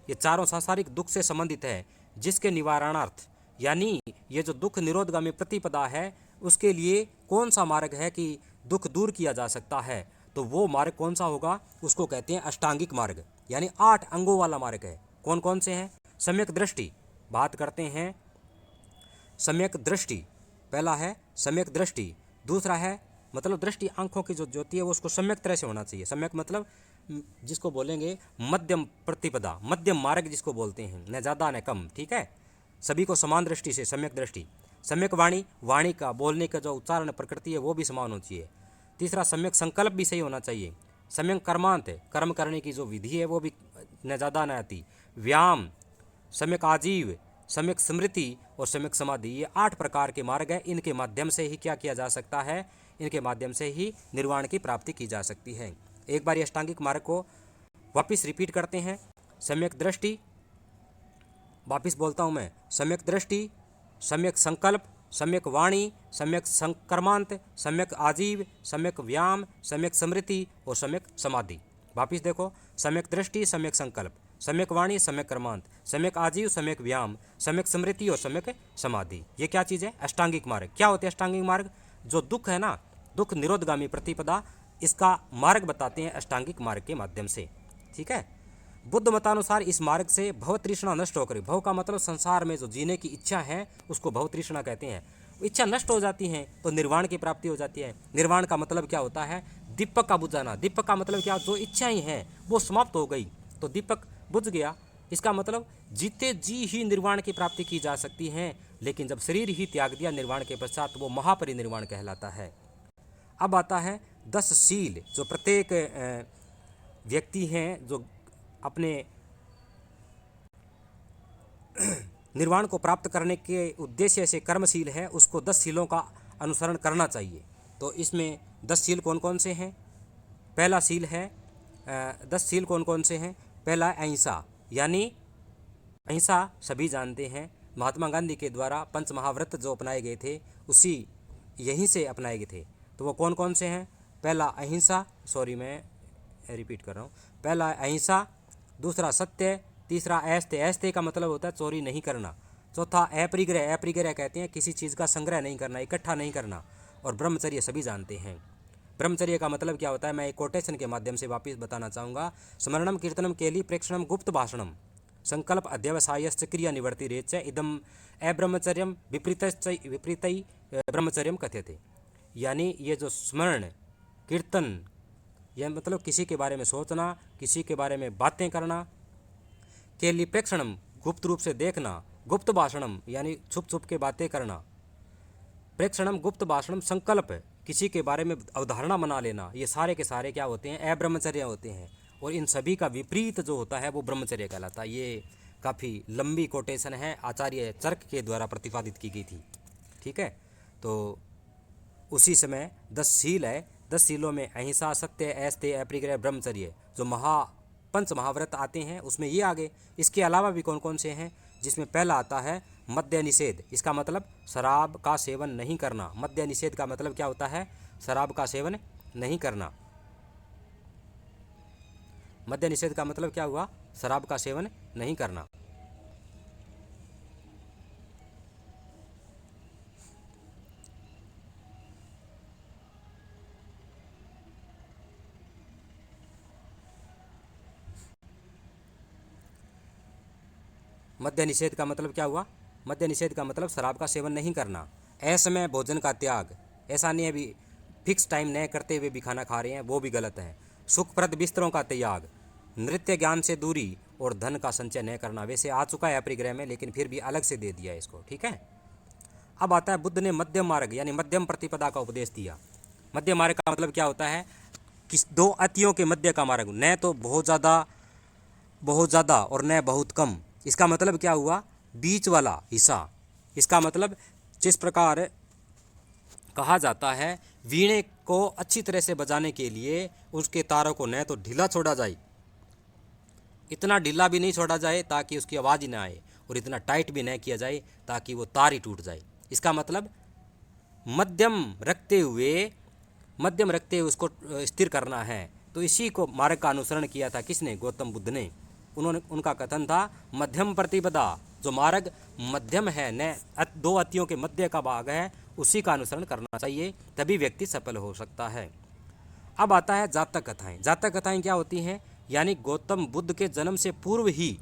ये चारों सांसारिक दुख से संबंधित है, जिसके निवारणार्थ यानी ये जो दुख निरोधगामी प्रतिपदा है उसके लिए कौन सा मार्ग है कि दुख दूर किया जा सकता है, तो वो मार्ग कौन सा होगा? उसको कहते हैं अष्टांगिक मार्ग, यानी 8 अंगों वाला मार्ग है। कौन कौन से हैं? सम्यक दृष्टि, बात करते हैं सम्यक दृष्टि। पहला है सम्यक दृष्टि। दूसरा है मतलब दृष्टि, आंखों की जो ज्योति है वो उसको सम्यक तरह से होना चाहिए। सम्यक मतलब जिसको बोलेंगे मध्यम प्रतिपदा, मध्यम मार्ग जिसको बोलते हैं, न ज़्यादा न कम। ठीक है। सभी को समान दृष्टि से सम्यक दृष्टि। सम्यक वाणी, वाणी का बोलने का जो उच्चारण प्रकृति है वो भी समान होनी चाहिए। तीसरा सम्यक संकल्प भी सही होना चाहिए। सम्यक कर्मांत, कर्म करने की जो विधि है वो भी न ज़्यादा न अति। व्यायाम, सम्यक आजीव, सम्यक स्मृति और सम्यक समाधि, ये 8 प्रकार के मार्ग हैं। इनके माध्यम से ही क्या किया जा सकता है? इनके माध्यम से ही निर्वाण की प्राप्ति की जा सकती है। एक बार अष्टांगिक मार्ग को वापिस रिपीट करते हैं। सम्यक दृष्टि, वापिस बोलता हूँ मैं, सम्यक दृष्टि, सम्यक संकल्प, सम्यक वाणी, सम्यक संकर्मांत, सम्यक आजीव, सम्यक व्यायाम, सम्यक स्मृति और सम्यक समाधि। वापिस देखो, सम्यक दृष्टि, सम्यक संकल्प, सम्यक वाणी, सम्यक कर्मांत, सम्यक आजीव, सम्यक व्यायाम, सम्यक स्मृति और सम्यक समाधि। ये क्या चीज़ है? अष्टांगिक मार्ग। क्या होते हैं अष्टांगिक मार्ग? जो दुख है ना, दुख निरोधगामी प्रतिपदा, इसका मार्ग बताते हैं अष्टांगिक मार्ग के माध्यम से। ठीक है। बुद्ध मतानुसार इस मार्ग से भव तृष्णा नष्ट होकर, भव का मतलब संसार में जो जीने की इच्छा है उसको भव तृष्णा कहते हैं, इच्छा नष्ट हो जाती है तो निर्वाण की प्राप्ति हो जाती है। निर्वाण का मतलब क्या होता है? दीपक का बुझाना। दीपक का मतलब क्या? जो इच्छाएं हैं वो समाप्त हो गई तो दीपक बुझ गया। इसका मतलब जीते जी ही निर्वाण की प्राप्ति की जा सकती है, लेकिन जब शरीर ही त्याग दिया निर्वाण के पश्चात वो महापरिनिर्वाण कहलाता है। अब आता है 10 शील, जो प्रत्येक व्यक्ति हैं जो अपने निर्वाण को प्राप्त करने के उद्देश्य से कर्मशील है, उसको 10 शीलों का अनुसरण करना चाहिए। तो इसमें 10 शील कौन कौन से हैं? पहला शील है 10 शील कौन कौन से हैं? पहला अहिंसा, यानी अहिंसा सभी जानते हैं, महात्मा गांधी के द्वारा पंच महाव्रत जो अपनाए गए थे उसी यहीं से अपनाए गए थे। तो वो कौन कौन से हैं? पहला अहिंसा, सॉरी मैं रिपीट कर रहा हूँ, पहला अहिंसा, दूसरा सत्य, तीसरा ऐस्त्य, ऐस्त्य का मतलब होता है चोरी नहीं करना, चौथा अपरिग्रह, अपरिग्रह कहते हैं किसी चीज़ का संग्रह नहीं करना, इकट्ठा नहीं करना, और ब्रह्मचर्य सभी जानते हैं। ब्रह्मचर्य का मतलब क्या होता है? मैं एक कोटेशन के माध्यम से वापस बताना चाहूँगा। स्मरणम कीर्तनम केली प्रेक्षणम गुप्त भाषणम संकल्प अध्यवसायश्च क्रिया निवर्ति रेच इदम अब्रह्मचर्यम विपरीत ब्रह्मचर्यम कथ्यते। यानी ये जो स्मरण कीर्तन, यह मतलब किसी के बारे में सोचना, किसी के बारे में बातें करना, केली प्रेक्षणम गुप्त रूप से देखना, गुप्त भाषणम यानी छुप छुप के बातें करना, प्रेक्षणम गुप्त भाषणम संकल्प किसी के बारे में अवधारणा बना लेना, ये सारे के सारे क्या होते हैं? अब्रह्मचर्य होते हैं। और इन सभी का विपरीत जो होता है वो ब्रह्मचर्य कहलाता है। ये काफ़ी लंबी कोटेशन है, आचार्य चरक के द्वारा प्रतिपादित की गई थी। ठीक है। तो उसी समय 10 शील है, 10 शीलों में अहिंसा, सत्य, ऐस्त्य, अपरिग्रह, ब्रह्मचर्य, जो पंच महाव्रत आते हैं उसमें ये आगे। इसके अलावा भी कौन कौन से हैं? जिसमें पहला आता है मद्य निषेध। इसका मतलब शराब का सेवन नहीं करना। मद्य निषेध का मतलब क्या होता है? शराब का सेवन नहीं करना। मद्य निषेध का मतलब क्या हुआ? शराब का सेवन नहीं करना। मद्य निषेध का मतलब क्या हुआ? मद्य निषेध का मतलब शराब का सेवन नहीं करना। असमय भोजन का त्याग, ऐसा नहीं अभी फिक्स टाइम न करते हुए भी खाना खा रहे हैं, वो भी गलत है। सुखप्रद बिस्तरों का त्याग, नृत्य ज्ञान से दूरी और धन का संचय न करना। वैसे आ चुका है अपरिग्रह में, लेकिन फिर भी अलग से दे दिया इसको। ठीक है। अब आता है बुद्ध ने मध्यम मार्ग यानी मध्यम प्रतिपदा का उपदेश दिया। मध्यम मार्ग का मतलब क्या होता है? किस दो अतियों के मध्य का मार्ग, न तो बहुत ज़्यादा और न बहुत कम। इसका मतलब क्या हुआ? बीच वाला हिस्सा। इसका मतलब जिस प्रकार कहा जाता है वीणे को अच्छी तरह से बजाने के लिए उसके तारों को न तो ढीला छोड़ा जाए, इतना ढीला भी नहीं छोड़ा जाए ताकि उसकी आवाज़ ही ना आए, और इतना टाइट भी न किया जाए ताकि वो तार ही टूट जाए। इसका मतलब मध्यम रखते हुए उसको स्थिर करना है। तो इसी को मार्ग का अनुसरण किया था किसने? गौतम बुद्ध ने। उनका कथन था मध्यम प्रतिपदा, जो मार्ग मध्यम है, न दो अतियों के मध्य का भाग है, उसी का अनुसरण करना चाहिए, तभी व्यक्ति सफल हो सकता है। अब आता है जातक कथाएं। जातक कथाएं क्या होती हैं? यानी गौतम बुद्ध के जन्म से पूर्व ही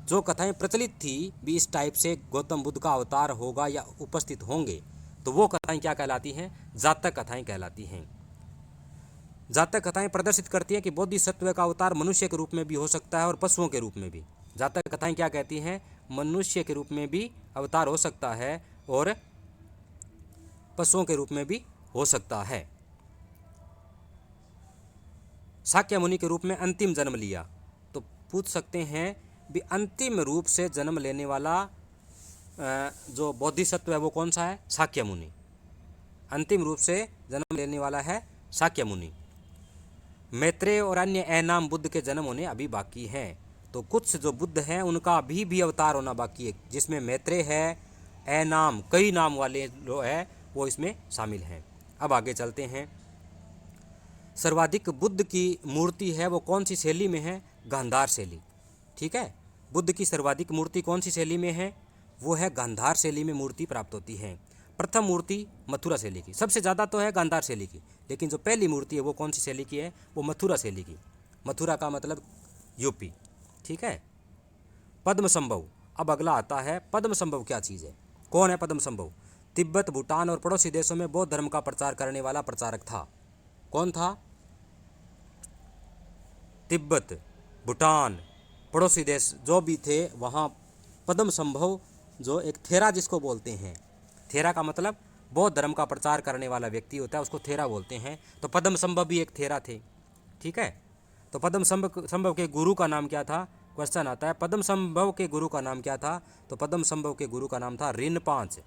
जो कथाएं प्रचलित थी भी इस टाइप से गौतम बुद्ध का अवतार होगा या उपस्थित होंगे, तो वो कथाएं क्या कहलाती हैं? जातक कथाएं कहलाती हैं। जातक कथाएं प्रदर्शित करती हैं कि बोधिसत्व का अवतार मनुष्य के रूप में भी हो सकता है और पशुओं के रूप में भी। जातक कथाएं क्या कहती हैं? मनुष्य के रूप में भी अवतार हो सकता है और पशुओं के रूप में भी हो सकता है। शाक्य मुनि के रूप में अंतिम जन्म लिया, तो पूछ सकते हैं भी अंतिम रूप से जन्म लेने वाला जो बोधिसत्व है वो कौन सा है? शाक्य मुनि। अंतिम रूप से जन्म लेने वाला है शाक्य मुनि। मैत्रेय और अन्य अनाम बुद्ध के जन्म होने अभी बाकी हैं। तो कुछ जो बुद्ध हैं उनका अभी भी अवतार होना बाकी है, जिसमें मैत्रेय है ए नाम, कई नाम वाले जो है वो इसमें शामिल हैं। अब आगे चलते हैं। सर्वाधिक बुद्ध की मूर्ति है वो कौन सी शैली में है? गांधार शैली। ठीक है, बुद्ध की सर्वाधिक मूर्ति कौन सी शैली में है? वो है गांधार शैली में मूर्ति प्राप्त होती है। प्रथम मूर्ति मथुरा शैली की, सबसे ज़्यादा तो है गांधार शैली की, लेकिन जो पहली मूर्ति है वो कौन सी शैली की है? वो मथुरा शैली की। मथुरा का मतलब यूपी। ठीक है। पद्म संभव। अब अगला आता है पद्म संभव क्या चीज़ है? कौन है पद्म संभव? तिब्बत, भूटान और पड़ोसी देशों में बौद्ध धर्म का प्रचार करने वाला प्रचारक था। कौन था? तिब्बत, भूटान, पड़ोसी देश जो भी थे वहाँ पद्म संभव, जो एक थेरा जिसको बोलते हैं, थेरा का मतलब बौद्ध धर्म का प्रचार करने वाला व्यक्ति होता है, उसको थेरा बोलते हैं। तो पद्म संभव भी एक थेरा थे। ठीक है। तो पद्म संभव के गुरु का नाम क्या था? क्वेश्चन आता है पद्म संभव के गुरु का नाम क्या था? तो पद्म संभव के गुरु का नाम था रिनपांच।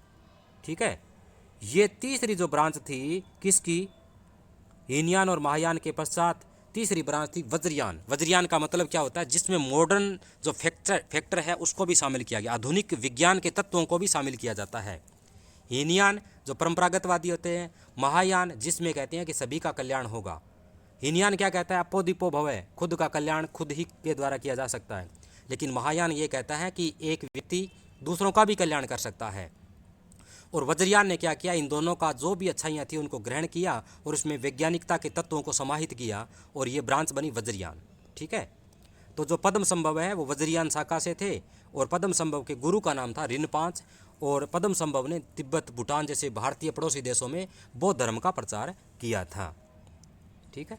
ठीक है। ये तीसरी जो ब्रांच थी किसकी? हीनयान और महायान के पश्चात तीसरी ब्रांच थी वज्रयान। वज्रयान का मतलब क्या होता है? जिसमें मॉडर्न जो फैक्टर है उसको भी शामिल किया गया, आधुनिक विज्ञान के तत्वों को भी शामिल किया जाता है। हीनयान जो परंपरागतवादी होते हैं, महायान जिसमें कहते हैं कि सभी का कल्याण होगा। हीनयान क्या कहता है? अपो दीपो भवे, खुद का कल्याण खुद ही के द्वारा किया जा सकता है। लेकिन महायान ये कहता है कि एक व्यक्ति दूसरों का भी कल्याण कर सकता है। और वज्रयान ने क्या किया? इन दोनों का जो भी अच्छाइयाँ थी उनको ग्रहण किया और उसमें वैज्ञानिकता के तत्वों को समाहित किया और ये ब्रांच बनी वज्रयान। ठीक है। तो जो पद्म संभव है वो वज्रयान शाखा से थे और पद्म संभव के गुरु का नाम था रिनपांच। और पद्म संभव ने तिब्बत, भूटान जैसे भारतीय पड़ोसी देशों में बौद्ध धर्म का प्रचार किया था। ठीक है।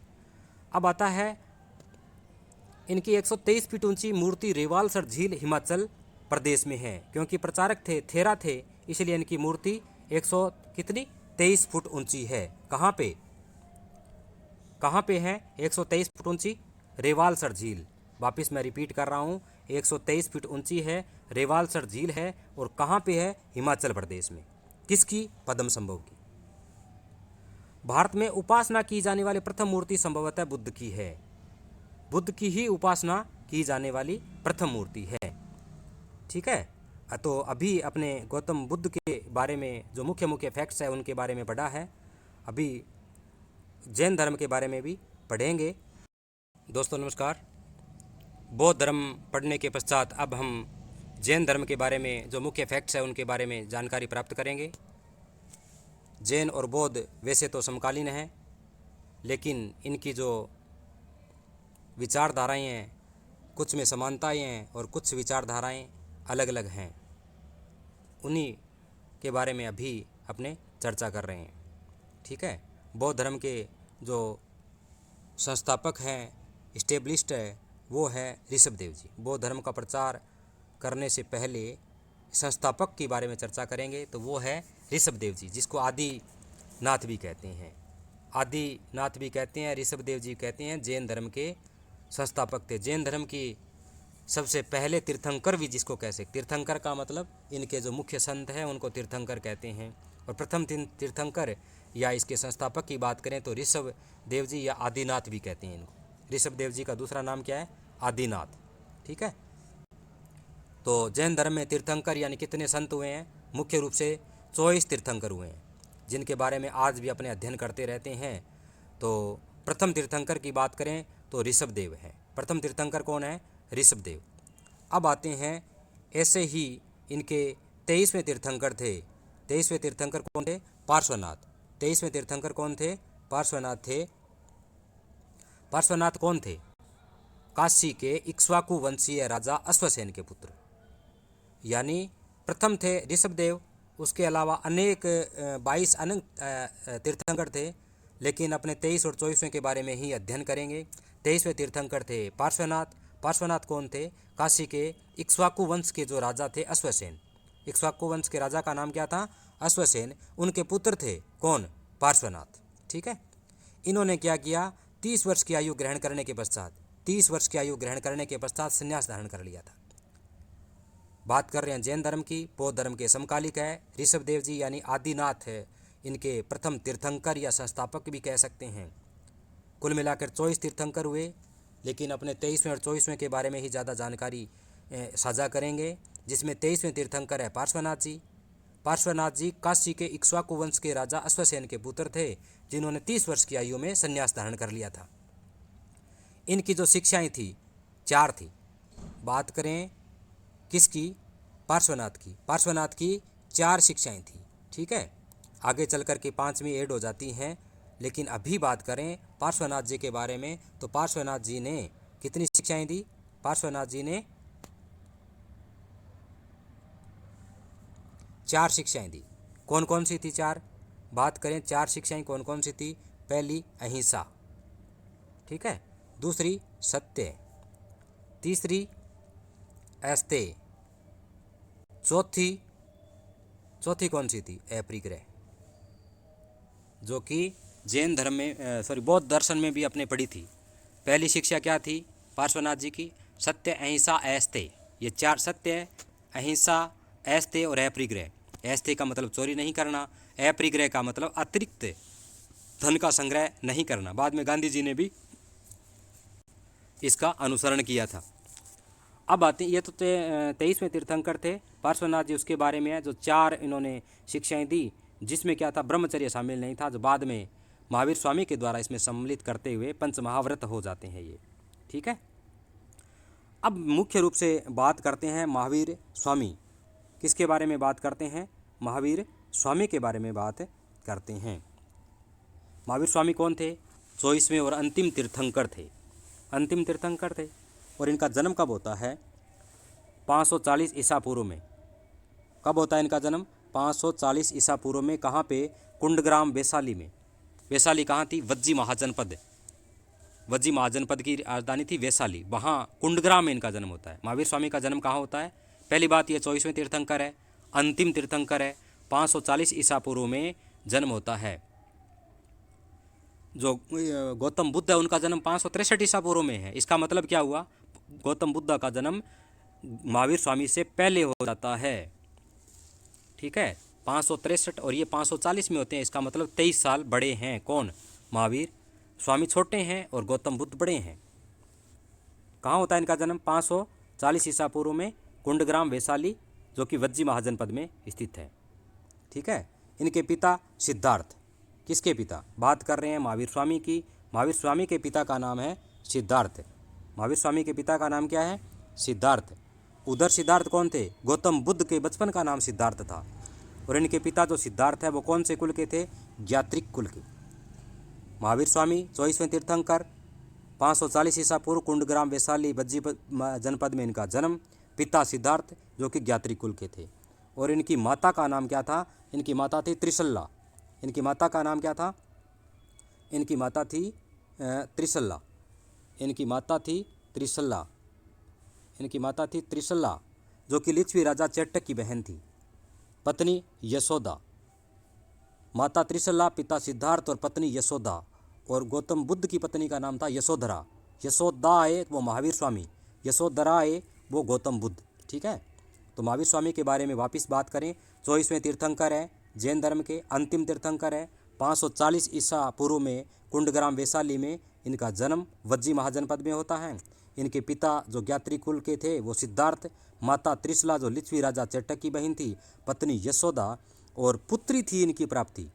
अब आता है इनकी 123 फीट ऊंची मूर्ति रेवालसर झील हिमाचल प्रदेश में है। क्योंकि प्रचारक थे, थेरा थे, इसलिए इनकी मूर्ति 100 कितनी 23 फुट ऊंची है। कहाँ पे? कहाँ पे है 123 फुट ऊंची? रेवालसर झील। वापस मैं रिपीट कर रहा हूँ, 123 फीट ऊंची है, रेवालसर झील है। और कहाँ पे है? हिमाचल प्रदेश में। किसकी? पद्म संभव की। भारत में उपासना की जाने वाली प्रथम मूर्ति संभवतः बुद्ध की है। बुद्ध की ही उपासना की जाने वाली प्रथम मूर्ति है। ठीक है। तो अभी अपने गौतम बुद्ध के बारे में जो मुख्य मुख्य फैक्ट्स है उनके बारे में पढ़ा है। अभी जैन धर्म के बारे में भी पढ़ेंगे। दोस्तों नमस्कार। बौद्ध धर्म पढ़ने के पश्चात अब हम जैन धर्म के बारे में जो मुख्य फैक्ट्स है उनके बारे में जानकारी प्राप्त करेंगे। जैन और बौद्ध वैसे तो समकालीन हैं, लेकिन इनकी जो विचारधाराएं हैं कुछ में समानताएं हैं और कुछ विचारधाराएं अलग अलग हैं। उन्हीं के बारे में अभी अपने चर्चा कर रहे हैं। ठीक है। बौद्ध धर्म के जो संस्थापक हैं, इस्टेब्लिश्ड है, वो है ऋषभदेव जी। बौद्ध धर्म का प्रचार करने से पहले संस्थापक के बारे में चर्चा करेंगे, तो वो है ऋषभदेव जी, जिसको आदिनाथ भी कहते हैं। आदिनाथ भी कहते हैं, ऋषभदेव जी कहते हैं, जैन धर्म के संस्थापक थे। जैन धर्म की सबसे पहले तीर्थंकर भी जिसको कह सकते, तीर्थंकर का मतलब इनके जो मुख्य संत हैं उनको तीर्थंकर कहते हैं। और प्रथम तीर्थंकर या इसके संस्थापक की बात करें तो ऋषभ देव जी या आदिनाथ भी कहते हैं इनको। ऋषभ देव जी का दूसरा नाम क्या है? आदिनाथ। ठीक है। तो जैन धर्म में तीर्थंकर यानी कितने संत हुए हैं? मुख्य रूप से 24 तीर्थंकर हुए हैं, जिनके बारे में आज भी अपने अध्ययन करते रहते हैं। तो प्रथम तीर्थंकर की बात करें तो ऋषभदेव है। प्रथम तीर्थंकर कौन है? ऋषभदेव। अब आते हैं ऐसे ही इनके 23वें तीर्थंकर थे। 23वें तीर्थंकर कौन थे? पार्श्वनाथ। 23वें तीर्थंकर कौन थे? पार्श्वनाथ थे। पार्श्वनाथ कौन थे? काशी के इक्ष्वाकु वंशीय राजा अश्वसेन के पुत्र। यानी प्रथम थे ऋषभदेव, उसके अलावा अनेक 22 अनंत तीर्थंकर थे, लेकिन अपने 23 और 24वें के बारे में ही अध्ययन करेंगे। 23वें तीर्थंकर थे पार्श्वनाथ। पार्श्वनाथ कौन थे? काशी के इक्ष्वाकु वंश के जो राजा थे अश्वसेन। इक्ष्वाकु वंश के राजा का नाम क्या था? अश्वसेन। उनके पुत्र थे कौन? पार्श्वनाथ। ठीक है। इन्होंने क्या किया? 30 वर्ष की आयु ग्रहण करने के पश्चात 30 वर्ष की आयु ग्रहण करने के पश्चात संन्यास धारण कर लिया था। बात कर रहे हैं जैन धर्म की। बौद्ध धर्म के समकालिक है ऋषभदेव जी यानी आदिनाथ है, इनके प्रथम तीर्थंकर या संस्थापक भी कह सकते हैं। कुल मिलाकर 24 तीर्थंकर हुए, लेकिन अपने 23वें और 24वें के बारे में ही ज़्यादा जानकारी साझा करेंगे, जिसमें 23वें तीर्थंकर है पार्श्वनाथ जी, पार्श्वनाथ जी काशी के इक्ष्वाकु वंश के राजा अश्वसेन के पुत्र थे, जिन्होंने 30 वर्ष की आयु में संन्यास धारण कर लिया था। इनकी जो शिक्षाएं थी 4 थी। बात करें किसकी? पार्श्वनाथ की। पार्श्वनाथ की 4 शिक्षाएं थी। ठीक है, आगे चल कर के 5वीं ऐड हो जाती हैं, लेकिन अभी बात करें पार्श्वनाथ जी के बारे में तो पार्श्वनाथ जी ने कितनी शिक्षाएं दी? पार्श्वनाथ जी ने 4 शिक्षाएं दी। कौन कौन सी थी 4? बात करें 4 शिक्षाएं कौन कौन सी थी? पहली अहिंसा, ठीक है, दूसरी सत्य, तीसरी अस्तेय, चौथी कौन सी थी? अपरिग्रह, जो कि जैन धर्म में बौद्ध दर्शन में भी अपने पढ़ी थी। पहली शिक्षा क्या थी पार्श्वनाथ जी की? सत्य, अहिंसा, अस्तेय। ये 4 सत्य, अहिंसा, अस्तेय और अपरिग्रह। अस्तेय का मतलब चोरी नहीं करना, अपरिग्रह का मतलब अतिरिक्त धन का संग्रह नहीं करना। बाद में गांधी जी ने भी इसका अनुसरण किया था। अब आते, ये तो 23वें तीर्थंकर थे पार्श्वनाथ जी, उसके बारे में है जो 4 इन्होंने शिक्षाएं दी, जिसमें क्या था? ब्रह्मचर्य शामिल नहीं था, जो बाद में महावीर स्वामी के द्वारा इसमें सम्मिलित करते हुए पंचमहाव्रत हो जाते हैं ये। ठीक है, अब मुख्य रूप से बात करते हैं महावीर स्वामी। किसके बारे में बात करते हैं? महावीर स्वामी के बारे में बात करते हैं। महावीर स्वामी कौन थे? 24वें और अंतिम तीर्थंकर थे। अंतिम तीर्थंकर थे और इनका जन्म कब होता है? 540 ईसा पूर्व में। कब होता है इनका जन्म? 540 ईसा पूर्व में। कहाँ पे? कुंडग्राम, वैशाली में। वैशाली कहाँ थी? वज्जी महाजनपद। वज्जी महाजनपद की राजधानी थी वैशाली, वहाँ कुंडग्राम में इनका जन्म होता है। महावीर स्वामी का जन्म कहाँ होता है? पहली बात, ये 24वें तीर्थंकर है, अंतिम तीर्थंकर है, 540 ईसा पूर्व में जन्म होता है। जो गौतम बुद्ध है उनका जन्म 563 ईसा पूर्व में है। इसका मतलब क्या हुआ? गौतम बुद्ध का जन्म महावीर स्वामी से पहले हो जाता है। ठीक है, 563 और ये 540 में होते हैं, इसका मतलब 23 साल बड़े हैं। कौन? महावीर स्वामी छोटे हैं और गौतम बुद्ध बड़े हैं। कहाँ होता है इनका जन्म? 540 ईसा पूर्व में, कुंडग्राम, वैशाली, जो कि वज्जी महाजनपद में स्थित है। ठीक है, इनके पिता सिद्धार्थ। किसके पिता? बात कर रहे हैं महावीर स्वामी की। महावीर स्वामी के पिता का नाम है सिद्धार्थ। महावीर स्वामी के पिता का नाम क्या है? सिद्धार्थ। उधर सिद्धार्थ कौन थे? गौतम बुद्ध के बचपन का नाम सिद्धार्थ था। और इनके पिता जो सिद्धार्थ है वो कौन से कुल के थे? ज्ञात्रिक कुल के। महावीर स्वामी 24वें तीर्थंकर, 540 ईसा पूर्व, कुंडग्राम, वैशाली, वज्जी जनपद में इनका जन्म। पिता सिद्धार्थ जो कि ज्ञात्रिक कुल के थे। और इनकी माता का नाम क्या था? इनकी माता थी त्रिशल्ला। इनकी माता का नाम क्या था? इनकी माता थी त्रिशल्ला। इनकी माता थी त्रिशल्ला। इनकी माता थी त्रिशल्ला, जो कि लिच्छवी राजा चेट्टक की बहन थी। पत्नी यशोदा। माता त्रिशल्ला, पिता सिद्धार्थ और पत्नी यशोदा। और गौतम बुद्ध की पत्नी का नाम था यशोधरा। यशोदा है वो महावीर स्वामी, यशोधरा है वो गौतम बुद्ध। ठीक है, तो महावीर स्वामी के बारे में वापस बात करें, 24वें तीर्थंकर है, जैन धर्म के अंतिम तीर्थंकर है। 540 ईसा पूर्व में कुंडग्राम, वैशाली में इनका जन्म वज्जी महाजनपद में होता है। इनके पिता जो ज्ञात्री कुल के थे वो सिद्धार्थ, माता त्रिशला जो लिच्छवी राजा चेट्टक की बहन थी, पत्नी यशोदा, और पुत्री थी इनकी प्राप्ति।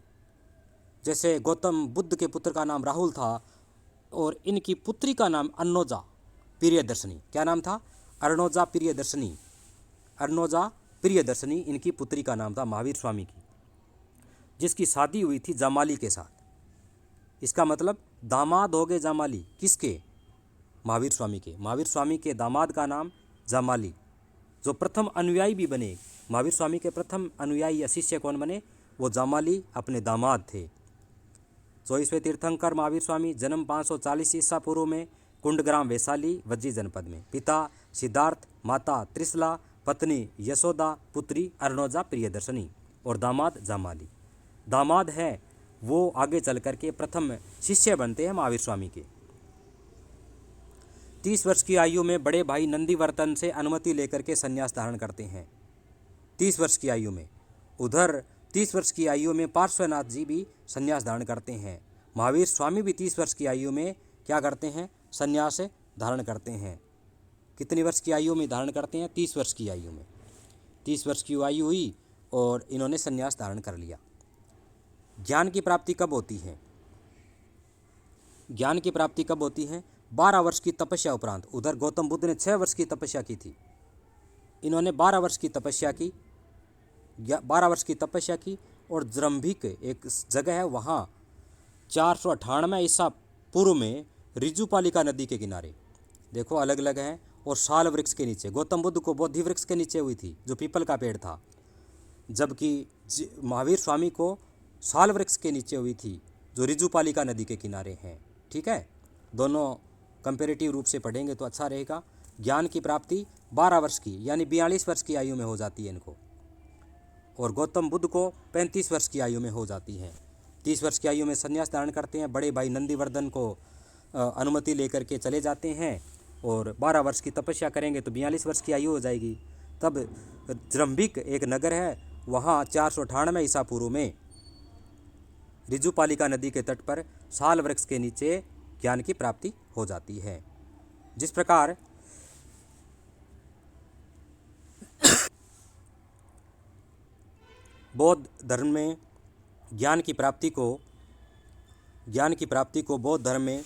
जैसे गौतम बुद्ध के पुत्र का नाम राहुल था और इनकी पुत्री का नाम अर्णोजा प्रियदर्शनी। क्या नाम था? अर्णोजा प्रियदर्शनी। अर्णोजा प्रियदर्शनी इनकी पुत्री का नाम था महावीर स्वामी की, जिसकी शादी हुई थी जामाली के साथ। इसका मतलब दामाद हो गए जामाली। किसके? महावीर स्वामी के। महावीर स्वामी के दामाद का नाम जामाली। जो प्रथम अनुयायी भी बने, महावीर स्वामी के प्रथम अनुयायी या शिष्य कौन बने? वो जामाली अपने दामाद थे। 24वें तीर्थंकर महावीर स्वामी, जन्म 540 ईसा पूर्व में, कुंडग्राम, वैशाली, वज्जी जनपद में। पिता सिद्धार्थ, माता त्रिशला, पत्नी यशोदा, पुत्री अर्णोजा प्रियदर्शनी और दामाद जामाली। दामाद है वो आगे चल कर के प्रथम शिष्य बनते हैं महावीर स्वामी के। 30 वर्ष की आयु में बड़े भाई नंदीवर्तन से अनुमति लेकर के संन्यास धारण करते हैं। 30 वर्ष की आयु में। उधर 30 वर्ष की आयु में पार्श्वनाथ जी भी संन्यास धारण करते हैं। महावीर स्वामी भी 30 वर्ष की आयु में क्या करते हैं? संन्यास धारण करते हैं। कितनी वर्ष की आयु में धारण करते हैं? 30 वर्ष की आयु में। 30 वर्ष की आयु हुई और इन्होंने संन्यास धारण कर लिया। ज्ञान की प्राप्ति कब होती है? ज्ञान की प्राप्ति कब होती है? 12 वर्ष की तपस्या उपरांत। उधर गौतम बुद्ध ने 6 वर्ष की तपस्या की थी, इन्होंने 12 वर्ष की तपस्या की। 12 वर्ष की तपस्या की और जृंभिक एक जगह है, वहाँ 498 ईसा पूर्व में ऋजुपालिका नदी के किनारे, देखो अलग अलग हैं, और साल वृक्ष के नीचे। गौतम बुद्ध को बोधि वृक्ष के नीचे हुई थी, जो पीपल का पेड़ था, जबकि महावीर स्वामी को साल वृक्ष के नीचे हुई थी, जो ऋजुपालिका नदी के किनारे हैं। ठीक है, दोनों कंपेरेटिव रूप से पढ़ेंगे तो अच्छा रहेगा। ज्ञान की प्राप्ति 12 वर्ष की यानी 42 वर्ष की आयु में हो जाती है इनको, और गौतम बुद्ध को 35 वर्ष की आयु में हो जाती है। 30 वर्ष की आयु में संन्यास धारण करते हैं, बड़े भाई नंदीवर्धन को अनुमति लेकर के चले जाते हैं, और 12 वर्ष की तपस्या करेंगे तो 42 वर्ष की आयु हो जाएगी। तब जृंभिक एक नगर है, वहाँ 498 ईसा पूर्व में ऋजुपालिका नदी के तट पर साल वृक्ष के नीचे ज्ञान की प्राप्ति हो जाती है। जिस प्रकार बौद्ध धर्म में ज्ञान की प्राप्ति को बौद्ध धर्म में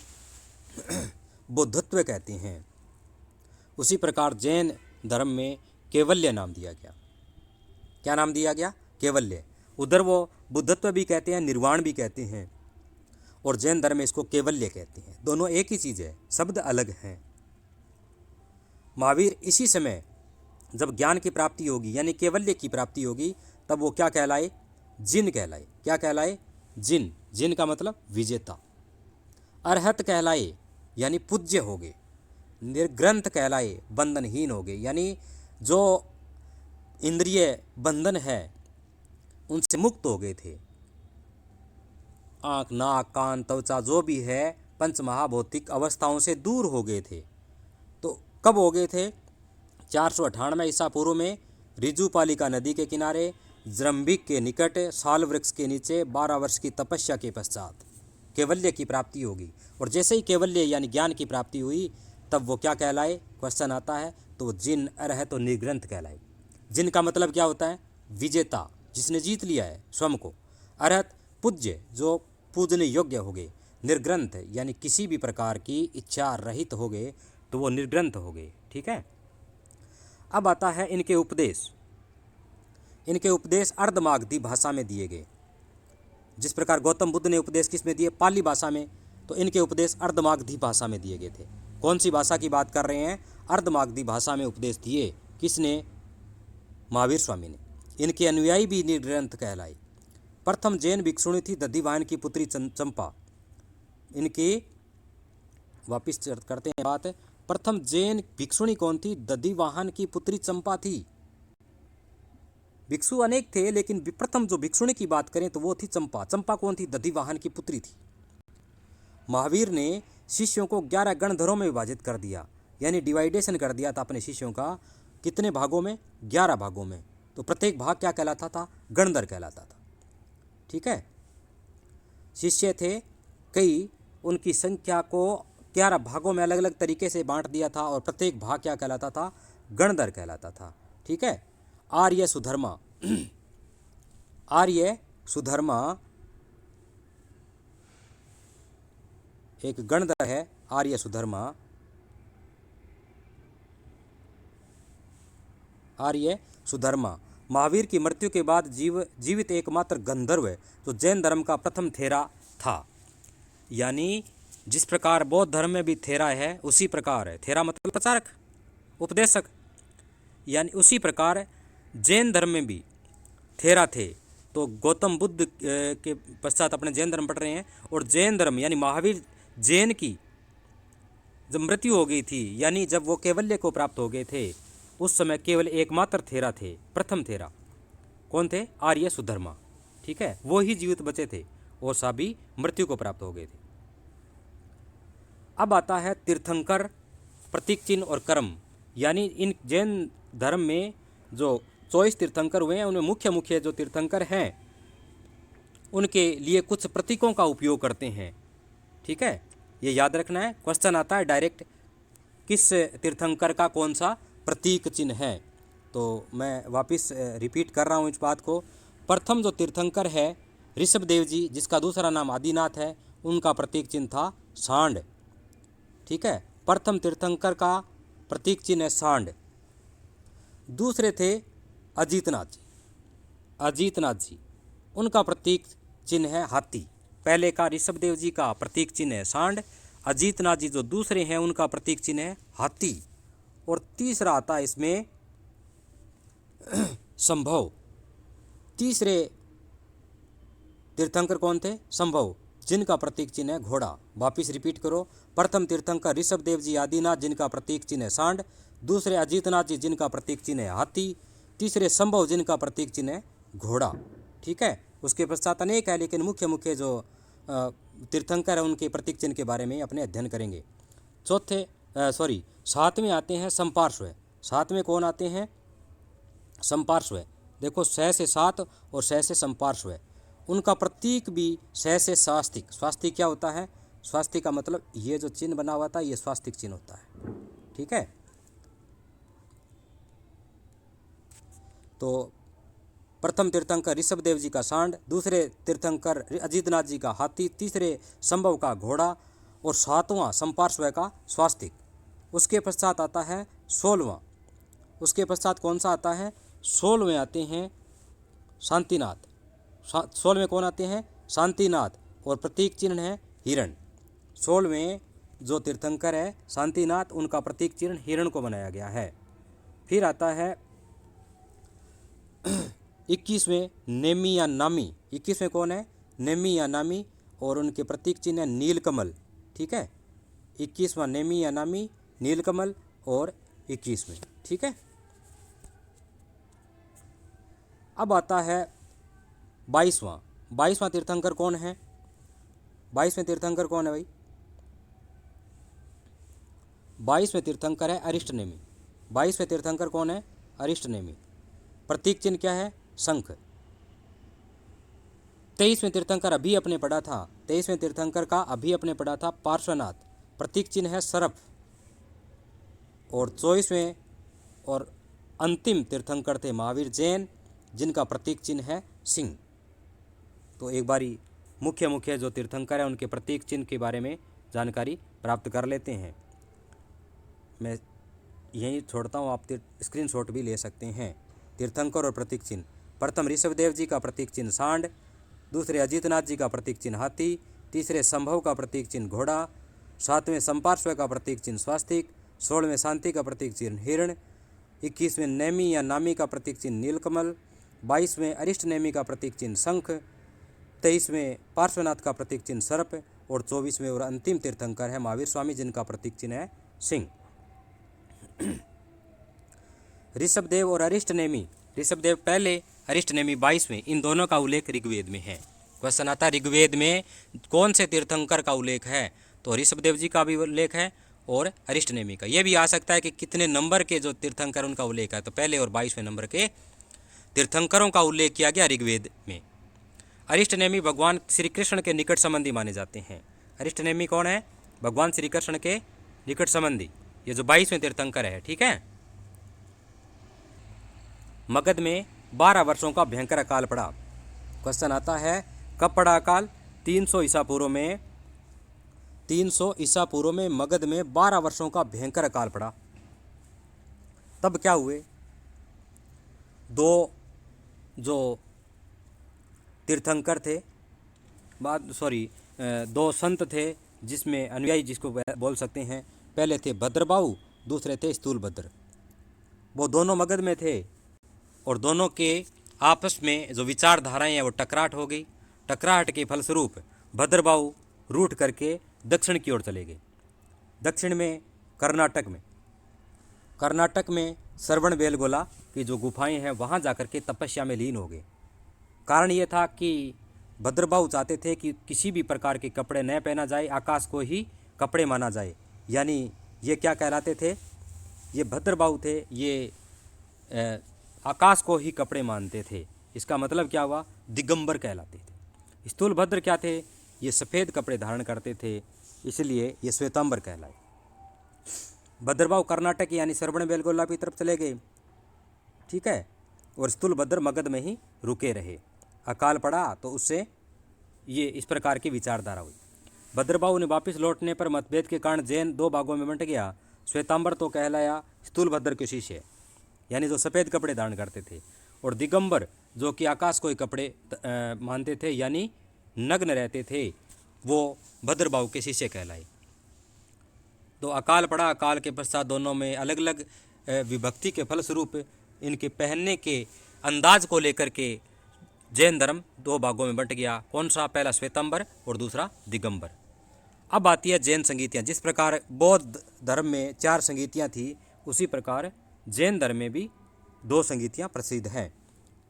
बुद्धत्व कहते हैं, उसी प्रकार जैन धर्म में कैवल्य नाम दिया गया। क्या नाम दिया गया? कैवल्य। उधर वो बुद्धत्व भी कहते हैं, निर्वाण भी कहते हैं, और जैन धर्म में इसको कैवल्य कहते हैं। दोनों एक ही चीज़ है, शब्द अलग हैं। महावीर इसी समय जब ज्ञान की प्राप्ति होगी यानी कैवल्य की प्राप्ति होगी, तब वो क्या कहलाए? जिन कहलाए। क्या कहलाए? जिन। जिन का मतलब विजेता। अरहत कहलाए यानी पूज्य हो गए। निर्ग्रंथ कहलाए, बंधनहीन हो गए, यानी जो इंद्रिय बंधन है उनसे मुक्त हो गए थे। आँख, नाक, कान, त्वचा जो भी है पंच महाभौतिक अवस्थाओं से दूर हो गए थे। तो कब हो गए थे? 498 ईसा पूर्व में ऋजुपालिका नदी के किनारे जृंभिक के निकट साल वृक्ष के नीचे 12 वर्ष की तपस्या के पश्चात कैवल्य की प्राप्ति होगी। और जैसे ही कैवल्य यानी ज्ञान की प्राप्ति हुई, तब वो क्या कहलाए? क्वेश्चन आता है तो वो जिन, अरहत और निर्ग्रंथ कहलाए। जिन का मतलब क्या होता है? विजेता, जिसने जीत लिया है स्वयं को। अरहत पूज्य, जो पूजने योग्य हो गए। निर्ग्रंथ यानी किसी भी प्रकार की इच्छा रहित हो गए, तो वो निर्ग्रंथ हो गए। ठीक है। अब आता है इनके उपदेश। इनके उपदेश अर्धमागधी भाषा में दिए गए। जिस प्रकार गौतम बुद्ध ने उपदेश किस में दिए? पाली भाषा में। तो इनके उपदेश अर्धमागधी भाषा में दिए गए थे। कौन सी भाषा की बात कर रहे हैं? अर्धमागधी भाषा में उपदेश दिए। किसने? महावीर स्वामी ने। इनके अनुयायी भी निर्ग्रंथ कहलाए। प्रथम जैन भिक्षुणी थी दधिवाहन की पुत्री चंपा। इनकी वापिस करते हैं बात। प्रथम जैन भिक्षुणी कौन थी? दधिवाहन की पुत्री चंपा थी। भिक्षु अनेक थे, लेकिन प्रथम जो भिक्षुणी की बात करें तो वो थी चंपा। चंपा कौन थी? दधिवाहन की पुत्री थी। महावीर ने शिष्यों को 11 गणधरों में विभाजित कर दिया, यानी डिवाइडेशन कर दिया था अपने शिष्यों का। कितने भागों में? 11 भागों में। तो प्रत्येक भाग क्या कहलाता था? गणधर कहलाता था। ठीक है। शिष्य थे कई, उनकी संख्या को 11 भागों में अलग अलग तरीके से बांट दिया था, और प्रत्येक भाग क्या कहलाता था? गणधर कहलाता था। ठीक है। आर्य सुधर्मा। आर्य सुधर्मा एक गणधर है। आर्य सुधर्मा, आर्य सुधर्मा महावीर की मृत्यु के बाद जीवित एकमात्र गंधर्व जो जैन धर्म का प्रथम थेरा था। यानी जिस प्रकार बौद्ध धर्म में भी थेरा है, उसी प्रकार है। थेरा मतलब प्रचारक, उपदेशक, यानी उसी प्रकार जैन धर्म में भी थेरा थे। तो गौतम बुद्ध के पश्चात अपने जैन धर्म पढ़ रहे हैं, और जैन धर्म यानी महावीर जैन की जब मृत्यु हो गई थी, यानी जब वो कैवल्य को प्राप्त हो गए थे, उस समय केवल एकमात्र थेरा थे, प्रथम थेरा। कौन थे? आर्य सुधर्मा। ठीक है। वो ही जीवित बचे थे, और सभी मृत्यु को प्राप्त हो गए थे। अब आता है तीर्थंकर, प्रतीक चिन्ह और कर्म। यानी इन जैन धर्म में जो 24 तीर्थंकर हुए हैं, उनमें मुख्य जो तीर्थंकर हैं उनके लिए कुछ प्रतीकों का उपयोग करते हैं। ठीक है, ये याद रखना है। क्वेश्चन आता है डायरेक्ट, किस तीर्थंकर का कौन सा प्रतीक चिन्ह है? तो मैं वापस रिपीट कर रहा हूँ इस बात को। प्रथम जो तीर्थंकर है ऋषभ देव जी, जिसका दूसरा नाम आदिनाथ है, उनका प्रतीक चिन्ह था सांड। ठीक है, प्रथम तीर्थंकर का प्रतीक चिन्ह है सांड। दूसरे थे अजीतनाथ जी। अजीतनाथ जी, उनका प्रतीक चिन्ह है हाथी। पहले का ऋषभ देव जी का प्रतीक चिन्ह है सांड। अजीतनाथ जी जो दूसरे हैं उनका प्रतीक चिन्ह है हाथी। और तीसरा आता है इसमें संभव। तीसरे तीर्थंकर कौन थे? संभव, जिनका प्रतीक चिन्ह है घोड़ा। वापिस रिपीट करो। प्रथम तीर्थंकर ऋषभ देव जी आदिनाथ, जिनका प्रतीक चिन्ह है सांड। दूसरे अजीतनाथ जी, जिनका प्रतीक चिन्ह है हाथी। तीसरे संभव, जिनका प्रतीक चिन्ह है घोड़ा। ठीक है, उसके पश्चात अनेक है, लेकिन मुख्य मुख्य जो तीर्थंकर है उनके प्रतीक चिन्ह के बारे में अपने अध्ययन करेंगे। सातवें आते हैं संपार्श्व। सातवें कौन आते हैं? संपार्श्व। देखो, स से सात और स से संपार्श्व। उनका प्रतीक भी स से स्वास्तिक। स्वास्तिक क्या होता है? स्वास्तिक का मतलब ये जो चिन्ह बना हुआ था ये स्वास्तिक चिन्ह होता है। ठीक है, तो प्रथम तीर्थंकर ऋषभ देव जी का सांड, दूसरे तीर्थंकर अजीतनाथ जी का हाथी, तीसरे संभव का घोड़ा और सातवां संपार्श्व का स्वास्तिक। उसके पश्चात आता है 16वां। उसके पश्चात कौन सा आता है? 16वें आते हैं शांतिनाथ। 16वें कौन आते हैं? शांतिनाथ, और प्रतीक चिन्ह है हिरण। 16वें जो तीर्थंकर है शांतिनाथ, उनका प्रतीक चिन्ह हिरण को बनाया गया है। फिर आता है 21वें नेमी या नामी। 21वें कौन है? नेमी या नामी, और उनके प्रतीक चिन्ह है नीलकमल। ठीक है, 21वां नेमी या नामी, नीलकमल और 21वें। ठीक है, अब आता है 22वां। 22वां तीर्थंकर कौन है? 22वें तीर्थंकर कौन है भाई? 22वें तीर्थंकर है अरिष्टनेमी। 22वें तीर्थंकर कौन है? अरिष्टनेमी। प्रतीक चिन्ह क्या है? शंख। 23वें तीर्थंकर अभी अपने पढ़ा था। 23वें तीर्थंकर का अभी अपने पढ़ा था पार्श्वनाथ। प्रतीक चिन्ह है सर्प। और 24वें और अंतिम तीर्थंकर थे महावीर जैन, जिनका प्रतीक चिन्ह है सिंह। तो एक बारी मुख्य मुख्य जो तीर्थंकर हैं उनके प्रतीक चिन्ह के बारे में जानकारी प्राप्त कर लेते हैं। मैं यहीं छोड़ता हूँ, आप स्क्रीनशॉट भी ले सकते हैं। तीर्थंकर और प्रतीक चिन्ह। प्रथम ऋषभ देव जी का प्रतीक चिन्ह सांड, दूसरे अजीतनाथ जी का प्रतीक चिन्ह हाथी, तीसरे संभव का प्रतीक चिन्ह घोड़ा, सातवें संपार्श्व का प्रतीक चिन्ह स्वास्तिक, 16वें शांति का प्रतीक चिन्ह हिरण, 21वें नेमी या नामी का प्रतीक चिन्ह नीलकमल, 22वें अरिष्ट नेमी का प्रतीक चिन्ह शंख, 23वें पार्श्वनाथ का प्रतीक चिन्ह सर्प, और 24वें और अंतिम तीर्थंकर है महावीर स्वामी, जिनका प्रतीक चिन्ह है सिंह। ऋषभ देव और अरिष्ट नेमी। ऋषभ देव पहले, अरिष्ट नेमी 22वें। इन दोनों का उल्लेख ऋग्वेद में है। क्वेश्चन आता है ऋग्वेद में कौन से तीर्थंकर का उल्लेख है? तो ऋषभ देव जी का भी उल्लेख है और अरिष्ट नेमी का। यह भी आ सकता है कि कितने नंबर के जो तीर्थंकर उनका उल्लेख है, तो पहले और 22वें नंबर के तीर्थंकरों का उल्लेख किया गया ऋग्वेद में। अरिष्ट नेमी भगवान श्री कृष्ण के निकट संबंधी माने जाते हैं। अरिष्ट नेमी कौन है? भगवान श्री कृष्ण के निकट संबंधी, ये जो 22वें तीर्थंकर है। ठीक है, मगध में 12 वर्षों का भयंकर अकाल पड़ा। क्वेश्चन आता है कब पड़ा अकाल? 300 ईसा पूर्व में। 300 ईसा पूर्व में मगध में 12 वर्षों का भयंकर अकाल पड़ा। तब क्या हुए? दो जो तीर्थंकर थे, दो संत थे, जिसमें अनुयायी जिसको बोल सकते हैं। पहले थे भद्रबाहु, दूसरे थे स्थूलभद्र। वो दोनों मगध में थे और दोनों के आपस में जो विचारधाराएं हैं वो टकराहट हो गई। टकराहट के फलस्वरूप भद्रबाहु रूठ करके दक्षिण की ओर चले गए। दक्षिण में कर्नाटक में श्रवणबेलगोला की जो गुफाएं हैं वहाँ जाकर के तपस्या में लीन हो गए। कारण ये था कि भद्रबाहु चाहते थे कि किसी भी प्रकार के कपड़े न पहना जाए, आकाश को ही कपड़े माना जाए। यानी ये क्या कहलाते थे? ये भद्रबाहु थे, ये आकाश को ही कपड़े मानते थे। इसका मतलब क्या हुआ? दिगंबर कहलाते थे। स्थूलभद्र क्या थे? ये सफ़ेद कपड़े धारण करते थे, इसलिए ये श्वेतांबर कहलाए। भद्रबाहु कर्नाटक यानी श्रवणबेलगोला की तरफ चले गए। ठीक है, और स्थूलभद्र मगध में ही रुके रहे। अकाल पड़ा तो उससे ये इस प्रकार की विचारधारा हुई। भद्रबाहु ने वापस लौटने पर मतभेद के कारण जैन दो भागों में बंट गया। श्वेतांबर तो कहलाया स्थूलभद्र के शिष्य, यानी जो सफ़ेद कपड़े धारण करते थे, और दिगंबर जो कि आकाश को ही कपड़े मानते थे, यानी नग्न रहते थे, वो भद्रबाहु के शिष्य कहलाए। तो अकाल पड़ा, अकाल के पश्चात दोनों में अलग अलग विभक्ति के फलस्वरूप इनके पहनने के अंदाज को लेकर के जैन धर्म दो भागों में बंट गया। कौन सा? पहला श्वेतांबर और दूसरा दिगंबर। अब आती है जैन संगीतियाँ। जिस प्रकार बौद्ध धर्म में 4 संगीतियाँ थी, उसी प्रकार जैन धर्म में भी 2 संगीतियाँ प्रसिद्ध हैं।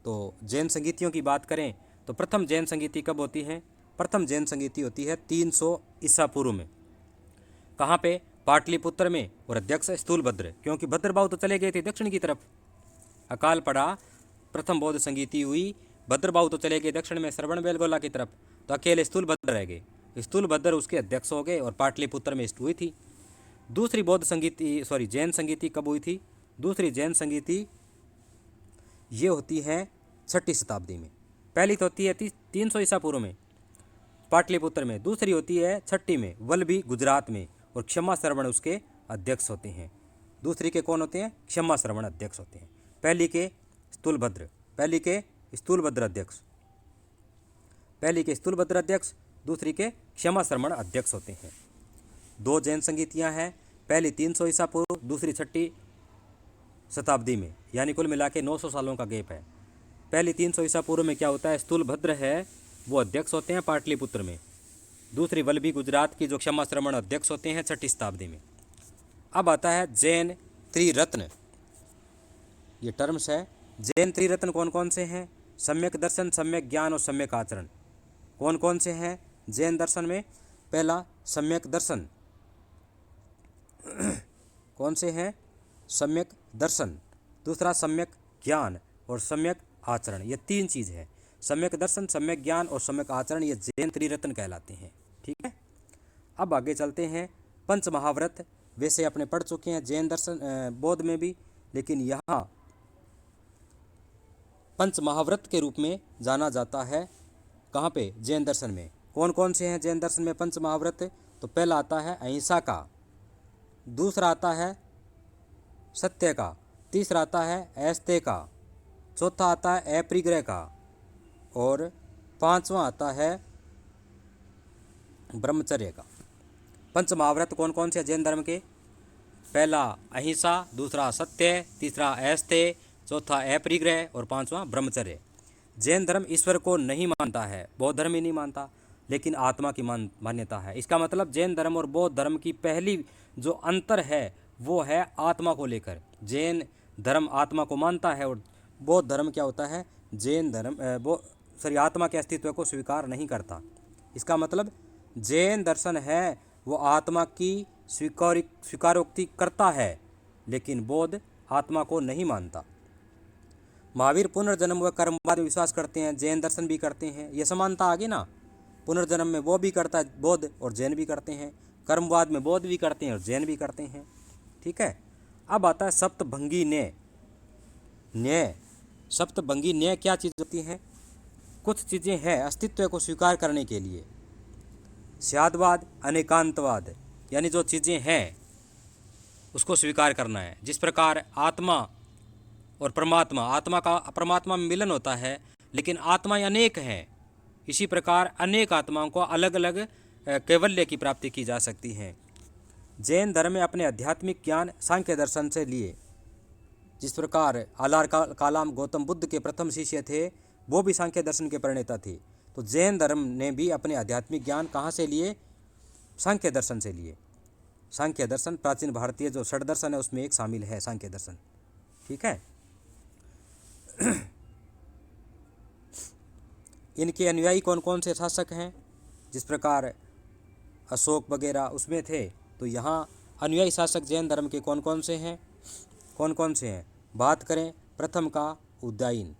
तो जैन संगीतियों की बात करें तो प्रथम जैन संगीति कब होती है? प्रथम जैन संगीति होती है 300 ईसा पूर्व में। कहाँ पे? पाटलिपुत्र में, और अध्यक्ष स्थूलभद्र, क्योंकि भद्रबाहु तो चले गए थे दक्षिण की तरफ। अकाल पड़ा, प्रथम बौद्ध संगीति हुई, भद्रबाहु तो चले गए दक्षिण में श्रवणबेलगोला की तरफ, तो अकेले स्थूलभद्र रह गए। स्थूलभद्र उसके अध्यक्ष हो गए और पाटलिपुत्र में हुई थी। दूसरी बौद्ध संगीति जैन संगीति कब हुई थी? दूसरी जैन संगीति ये होती है 6ठी शताब्दी में। पहली तो होती है 300 ईसा पूर्व में पाटलिपुत्र में, दूसरी होती है 6ठी में वल्लभी गुजरात में, और क्षमा श्रवण उसके अध्यक्ष होते हैं। दूसरी के कौन होते हैं? क्षमा श्रवण अध्यक्ष होते हैं। पहली के स्थूलभद्र अध्यक्ष, दूसरी के क्षमा श्रवण अध्यक्ष होते हैं। 2 जैन संगीतियाँ हैं, पहली 300 ईसा पूर्व, दूसरी 6ठी शताब्दी में, यानी कुल मिला के 900 सालों का गैप है। पहली 300 ईसा पूर्व में क्या होता है? स्थूलभद्र है वो अध्यक्ष होते हैं पाटलिपुत्र में। दूसरी वल्लभी गुजरात की जो क्षमा श्रवण अध्यक्ष होते हैं 6ठी शताब्दी में। अब आता है जैन त्रिरत्न, ये टर्म्स है। जैन त्रिरत्न कौन कौन से हैं? सम्यक दर्शन, सम्यक ज्ञान और सम्यक आचरण। कौन कौन से हैं जैन दर्शन में? पहला सम्यक दर्शन। कौन से हैं? सम्यक दर्शन, दूसरा सम्यक ज्ञान और सम्यक आचरण। ये 3 चीज़ है। सम्यक दर्शन, सम्यक ज्ञान और सम्यक आचरण, ये जैन त्रिरत्न कहलाते हैं। ठीक है, अब आगे चलते हैं। पंच महाव्रत वैसे अपने पढ़ चुके हैं जैन दर्शन बौद्ध में भी, लेकिन यहाँ पंच महाव्रत के रूप में जाना जाता है। कहाँ पे? जैन दर्शन में। कौन कौन से हैं जैन दर्शन में पंच महाव्रत? तो पहला आता है अहिंसा का, दूसरा आता है सत्य का, तीसरा आता है ऐस्ते का, चौथा आता है अपरिग्रह का, और 5वां आता है ब्रह्मचर्य का। पंच महाव्रत कौन कौन से जैन धर्म के? पहला अहिंसा, दूसरा सत्य, तीसरा ऐस्ते, चौथा अपरिग्रह और 5वां ब्रह्मचर्य। जैन धर्म ईश्वर को नहीं मानता है, बौद्ध धर्म ही नहीं मानता, लेकिन आत्मा की मान्यता है। इसका मतलब जैन धर्म और बौद्ध धर्म की पहली जो अंतर है वो है आत्मा को लेकर। जैन धर्म आत्मा को मानता है और बौद्ध धर्म क्या होता है? जैन धर्म आत्मा के अस्तित्व को स्वीकार नहीं करता। इसका मतलब जैन दर्शन है वो आत्मा की स्वीकारोक्ति करता है, लेकिन बौद्ध आत्मा को नहीं मानता। महावीर पुनर्जन्म व कर्मवाद में विश्वास करते हैं, जैन दर्शन भी करते हैं। ये समानता आ गई ना, पुनर्जन्म में वो भी करता है बौद्ध और जैन भी करते हैं, कर्मवाद में बौद्ध भी करते हैं और जैन भी करते हैं। ठीक है, अब आता है सप्तभंगी न्याय। सप्तभंगी न्याय क्या चीज़ होती है? कुछ चीज़ें हैं अस्तित्व को स्वीकार करने के लिए। स्यादवाद, अनेकांतवाद, यानी जो चीज़ें हैं उसको स्वीकार करना है। जिस प्रकार आत्मा और परमात्मा, आत्मा का परमात्मा में मिलन होता है, लेकिन आत्माएं अनेक हैं। इसी प्रकार अनेक आत्माओं को अलग अलग कैवल्य की प्राप्ति की जा सकती है। जैन धर्म में अपने आध्यात्मिक ज्ञान सांख्य दर्शन से लिए। जिस प्रकार आलार कालाम गौतम बुद्ध के प्रथम शिष्य थे, वो भी सांख्य दर्शन के प्रणेता थे। तो जैन धर्म ने भी अपने आध्यात्मिक ज्ञान कहाँ से लिए? सांख्य दर्शन से लिए। सांख्य दर्शन प्राचीन भारतीय जो षड दर्शन है उसमें एक शामिल है सांख्य दर्शन। ठीक है, इनके अनुयायी कौन कौन से शासक हैं? जिस प्रकार अशोक वगैरह उसमें थे, तो यहाँ अनुयायी शासक जैन धर्म के कौन कौन से हैं? कौन कौन से हैं? बात करें प्रथम का उदयन,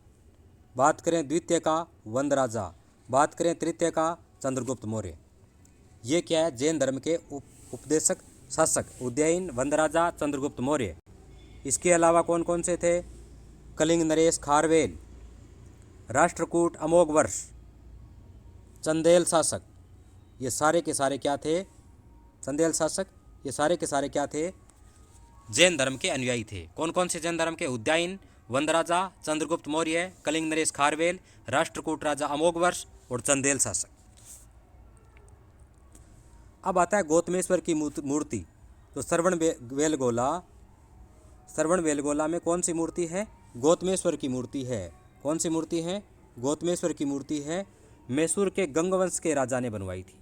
बात करें द्वितीय का वंदराजा, बात करें तृतीय का चंद्रगुप्त मौर्य। ये क्या है? जैन धर्म के उपदेशक शासक, उदयन, वंदराजा, चंद्रगुप्त मौर्य। इसके अलावा कौन कौन से थे? कलिंग नरेश खारवेल, राष्ट्रकूट अमोघ वर्ष, चंदेल शासक, ये सारे के सारे क्या थे? चंदेल शासक ये सारे के सारे क्या थे? जैन धर्म के अनुयायी थे। कौन कौन से जैन धर्म के? उदयन वंदराजा, चंद्रगुप्त मौर्य, कलिंग नरेश खारवेल, राष्ट्रकूट राजा अमोघ वर्ष और चंदेल शासक। अब आता है गौतमेश्वर की मूर्ति। तो श्रवण बेलगोला में कौन सी मूर्ति है? गौतमेश्वर की मूर्ति है। कौन सी मूर्ति है? गौतमेश्वर की मूर्ति है। मैसूर के गंगवंश के राजा ने बनवाई थी।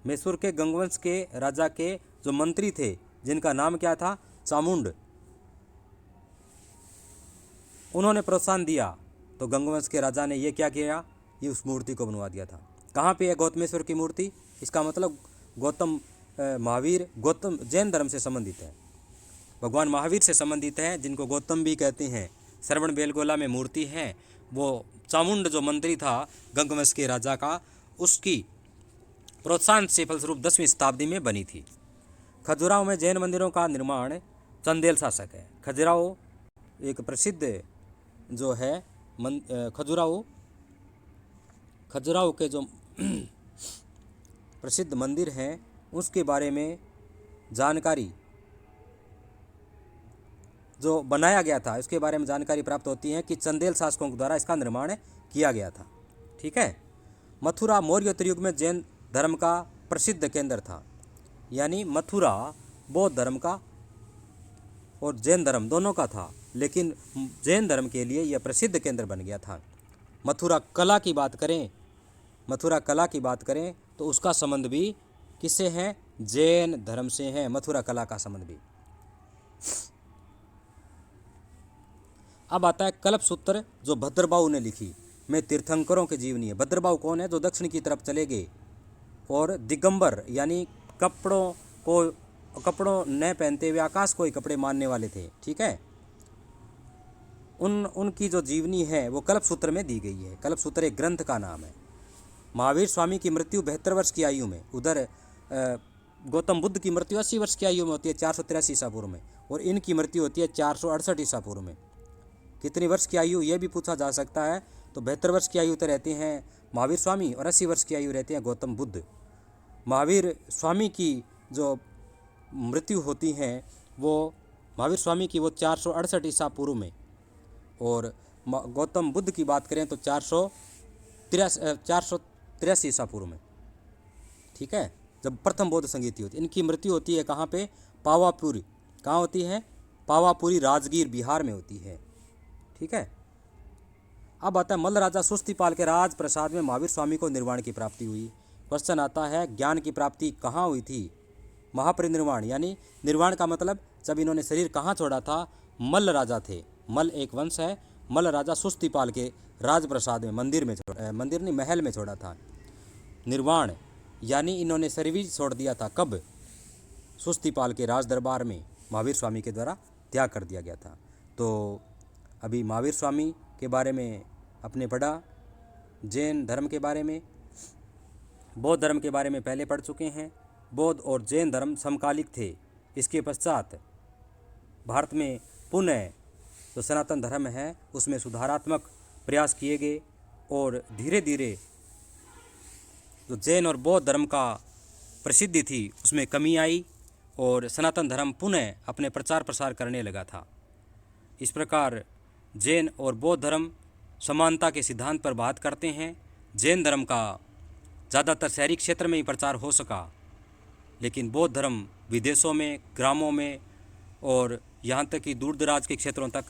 मैसूर के गंगवंश के राजा के जो मंत्री थे, जिनका नाम क्या था? चामुंड, उन्होंने प्रोत्साहन दिया तो गंगवंश के राजा ने ये क्या किया? ये उस मूर्ति को बनवा दिया था। कहाँ पे है गौतमेश्वर की मूर्ति? इसका मतलब गौतम जैन धर्म से संबंधित है, भगवान महावीर से संबंधित है, जिनको गौतम भी कहते हैं। श्रवण बेलगोला में मूर्ति है। वो चामुंड जो मंत्री था गंगवंश के राजा का, उसकी प्रोत्साहन से फलस्वरूप 10वीं शताब्दी में बनी थी। खजुराहो में जैन मंदिरों का निर्माण चंदेल शासक है। खजुराहो एक प्रसिद्ध जो है खजुराहो के जो प्रसिद्ध मंदिर हैं, उसके बारे में जानकारी जो बनाया गया था, उसके बारे में जानकारी प्राप्त होती है कि चंदेल शासकों द्वारा इसका निर्माण किया गया था। ठीक है। मथुरा मौर्योत्तर युग में जैन धर्म का प्रसिद्ध केंद्र था। यानी मथुरा बौद्ध धर्म का और जैन धर्म दोनों का था, लेकिन जैन धर्म के लिए यह प्रसिद्ध केंद्र बन गया था। मथुरा कला की बात करें तो उसका संबंध भी किससे है? जैन धर्म से है। मथुरा कला का संबंध भी। अब आता है कल्पसूत्र, जो भद्रबाहु ने लिखी। में तीर्थंकरों की जीवनी है। भद्रबाहु कौन है? जो दक्षिण की तरफ चले गए और दिगंबर यानी कपड़ों न पहनते हुए आकाश को ही कपड़े मानने वाले थे। ठीक है। उनकी जो जीवनी है वो कल्पसूत्र में दी गई है। कल्पसूत्र एक ग्रंथ का नाम है। महावीर स्वामी की मृत्यु 72 वर्ष की आयु में, उधर गौतम बुद्ध की मृत्यु 80 वर्ष की आयु में होती है, 483 ईसा पूर्व में, और इनकी मृत्यु होती है 468 ईसा पूर्व में। कितनी वर्ष की आयु ये भी पूछा जा सकता है। तो 72 वर्ष की आयु तो रहती हैं महावीर स्वामी और 80 वर्ष की आयु रहती है गौतम बुद्ध। महावीर स्वामी की जो मृत्यु होती हैं वो महावीर स्वामी की वो 468 ईसा पूर्व में, और गौतम बुद्ध की बात करें तो 483 ईसा पूर्व में। ठीक है, जब प्रथम बौद्ध संगीति होती है। इनकी मृत्यु होती है कहाँ पे? पावापुरी। कहाँ होती है? पावापुरी, राजगीर, बिहार में होती है। ठीक है। अब आता है मल्ल राजा सुस्तिपाल के राज प्रसाद में महावीर स्वामी को निर्वाण की प्राप्ति हुई। क्वेश्चन आता है ज्ञान की प्राप्ति कहाँ हुई थी? महापरिनिर्वाण, यानी निर्वाण का मतलब जब इन्होंने शरीर कहाँ छोड़ा था? मल्ल राजा थे। मल्ल एक वंश है। मल्ल राजा सुस्तिपाल के राजप्रसाद में महल में छोड़ा था। निर्वाण यानी इन्होंने शरीर छोड़ दिया था। कब? सुस्तिपाल के राज दरबार में महावीर स्वामी के द्वारा त्याग कर दिया गया था। तो अभी महावीर स्वामी के बारे में अपने पढ़ा, जैन धर्म के बारे में, बौद्ध धर्म के बारे में पहले पढ़ चुके हैं। बौद्ध और जैन धर्म समकालिक थे। इसके पश्चात भारत में पुनः जो सनातन धर्म है उसमें सुधारात्मक प्रयास किए गए, और धीरे धीरे जो जैन और बौद्ध धर्म का प्रसिद्धि थी उसमें कमी आई और सनातन धर्म पुनः अपने प्रचार प्रसार करने लगा था। इस प्रकार जैन और बौद्ध धर्म समानता के सिद्धांत पर बात करते हैं। जैन धर्म का ज़्यादातर शहरी क्षेत्र में ही प्रचार हो सका, लेकिन बौद्ध धर्म विदेशों में, ग्रामों में और यहाँ तक कि दूर दराज के क्षेत्रों तक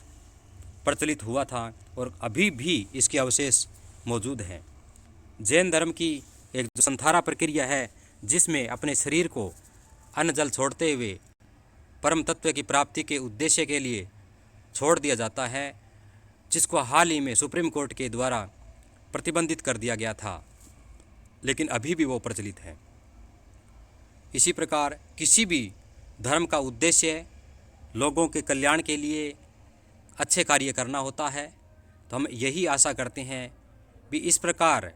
प्रचलित हुआ था, और अभी भी इसके अवशेष मौजूद हैं। जैन धर्म की एक संथारा प्रक्रिया है जिसमें अपने शरीर को अन्न जल छोड़ते हुए परम तत्व की प्राप्ति के उद्देश्य के लिए छोड़ दिया जाता है, जिसको हाल ही में सुप्रीम कोर्ट के द्वारा प्रतिबंधित कर दिया गया था, लेकिन अभी भी वो प्रचलित है। इसी प्रकार किसी भी धर्म का उद्देश्य लोगों के कल्याण के लिए अच्छे कार्य करना होता है, तो हम यही आशा करते हैं भी इस प्रकार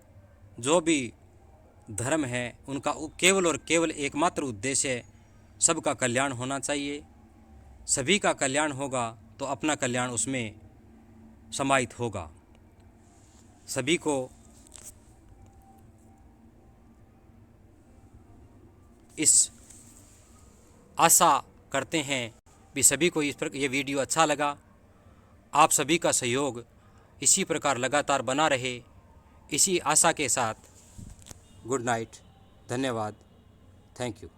जो भी धर्म है उनका केवल और केवल एकमात्र उद्देश्य सबका कल्याण होना चाहिए। सभी का कल्याण होगा तो अपना कल्याण उसमें समाहित होगा। सभी को इस आशा करते हैं कि सभी को इस पर ये वीडियो अच्छा लगा। आप सभी का सहयोग इसी प्रकार लगातार बना रहे, इसी आशा के साथ गुड नाइट। धन्यवाद। Thank you.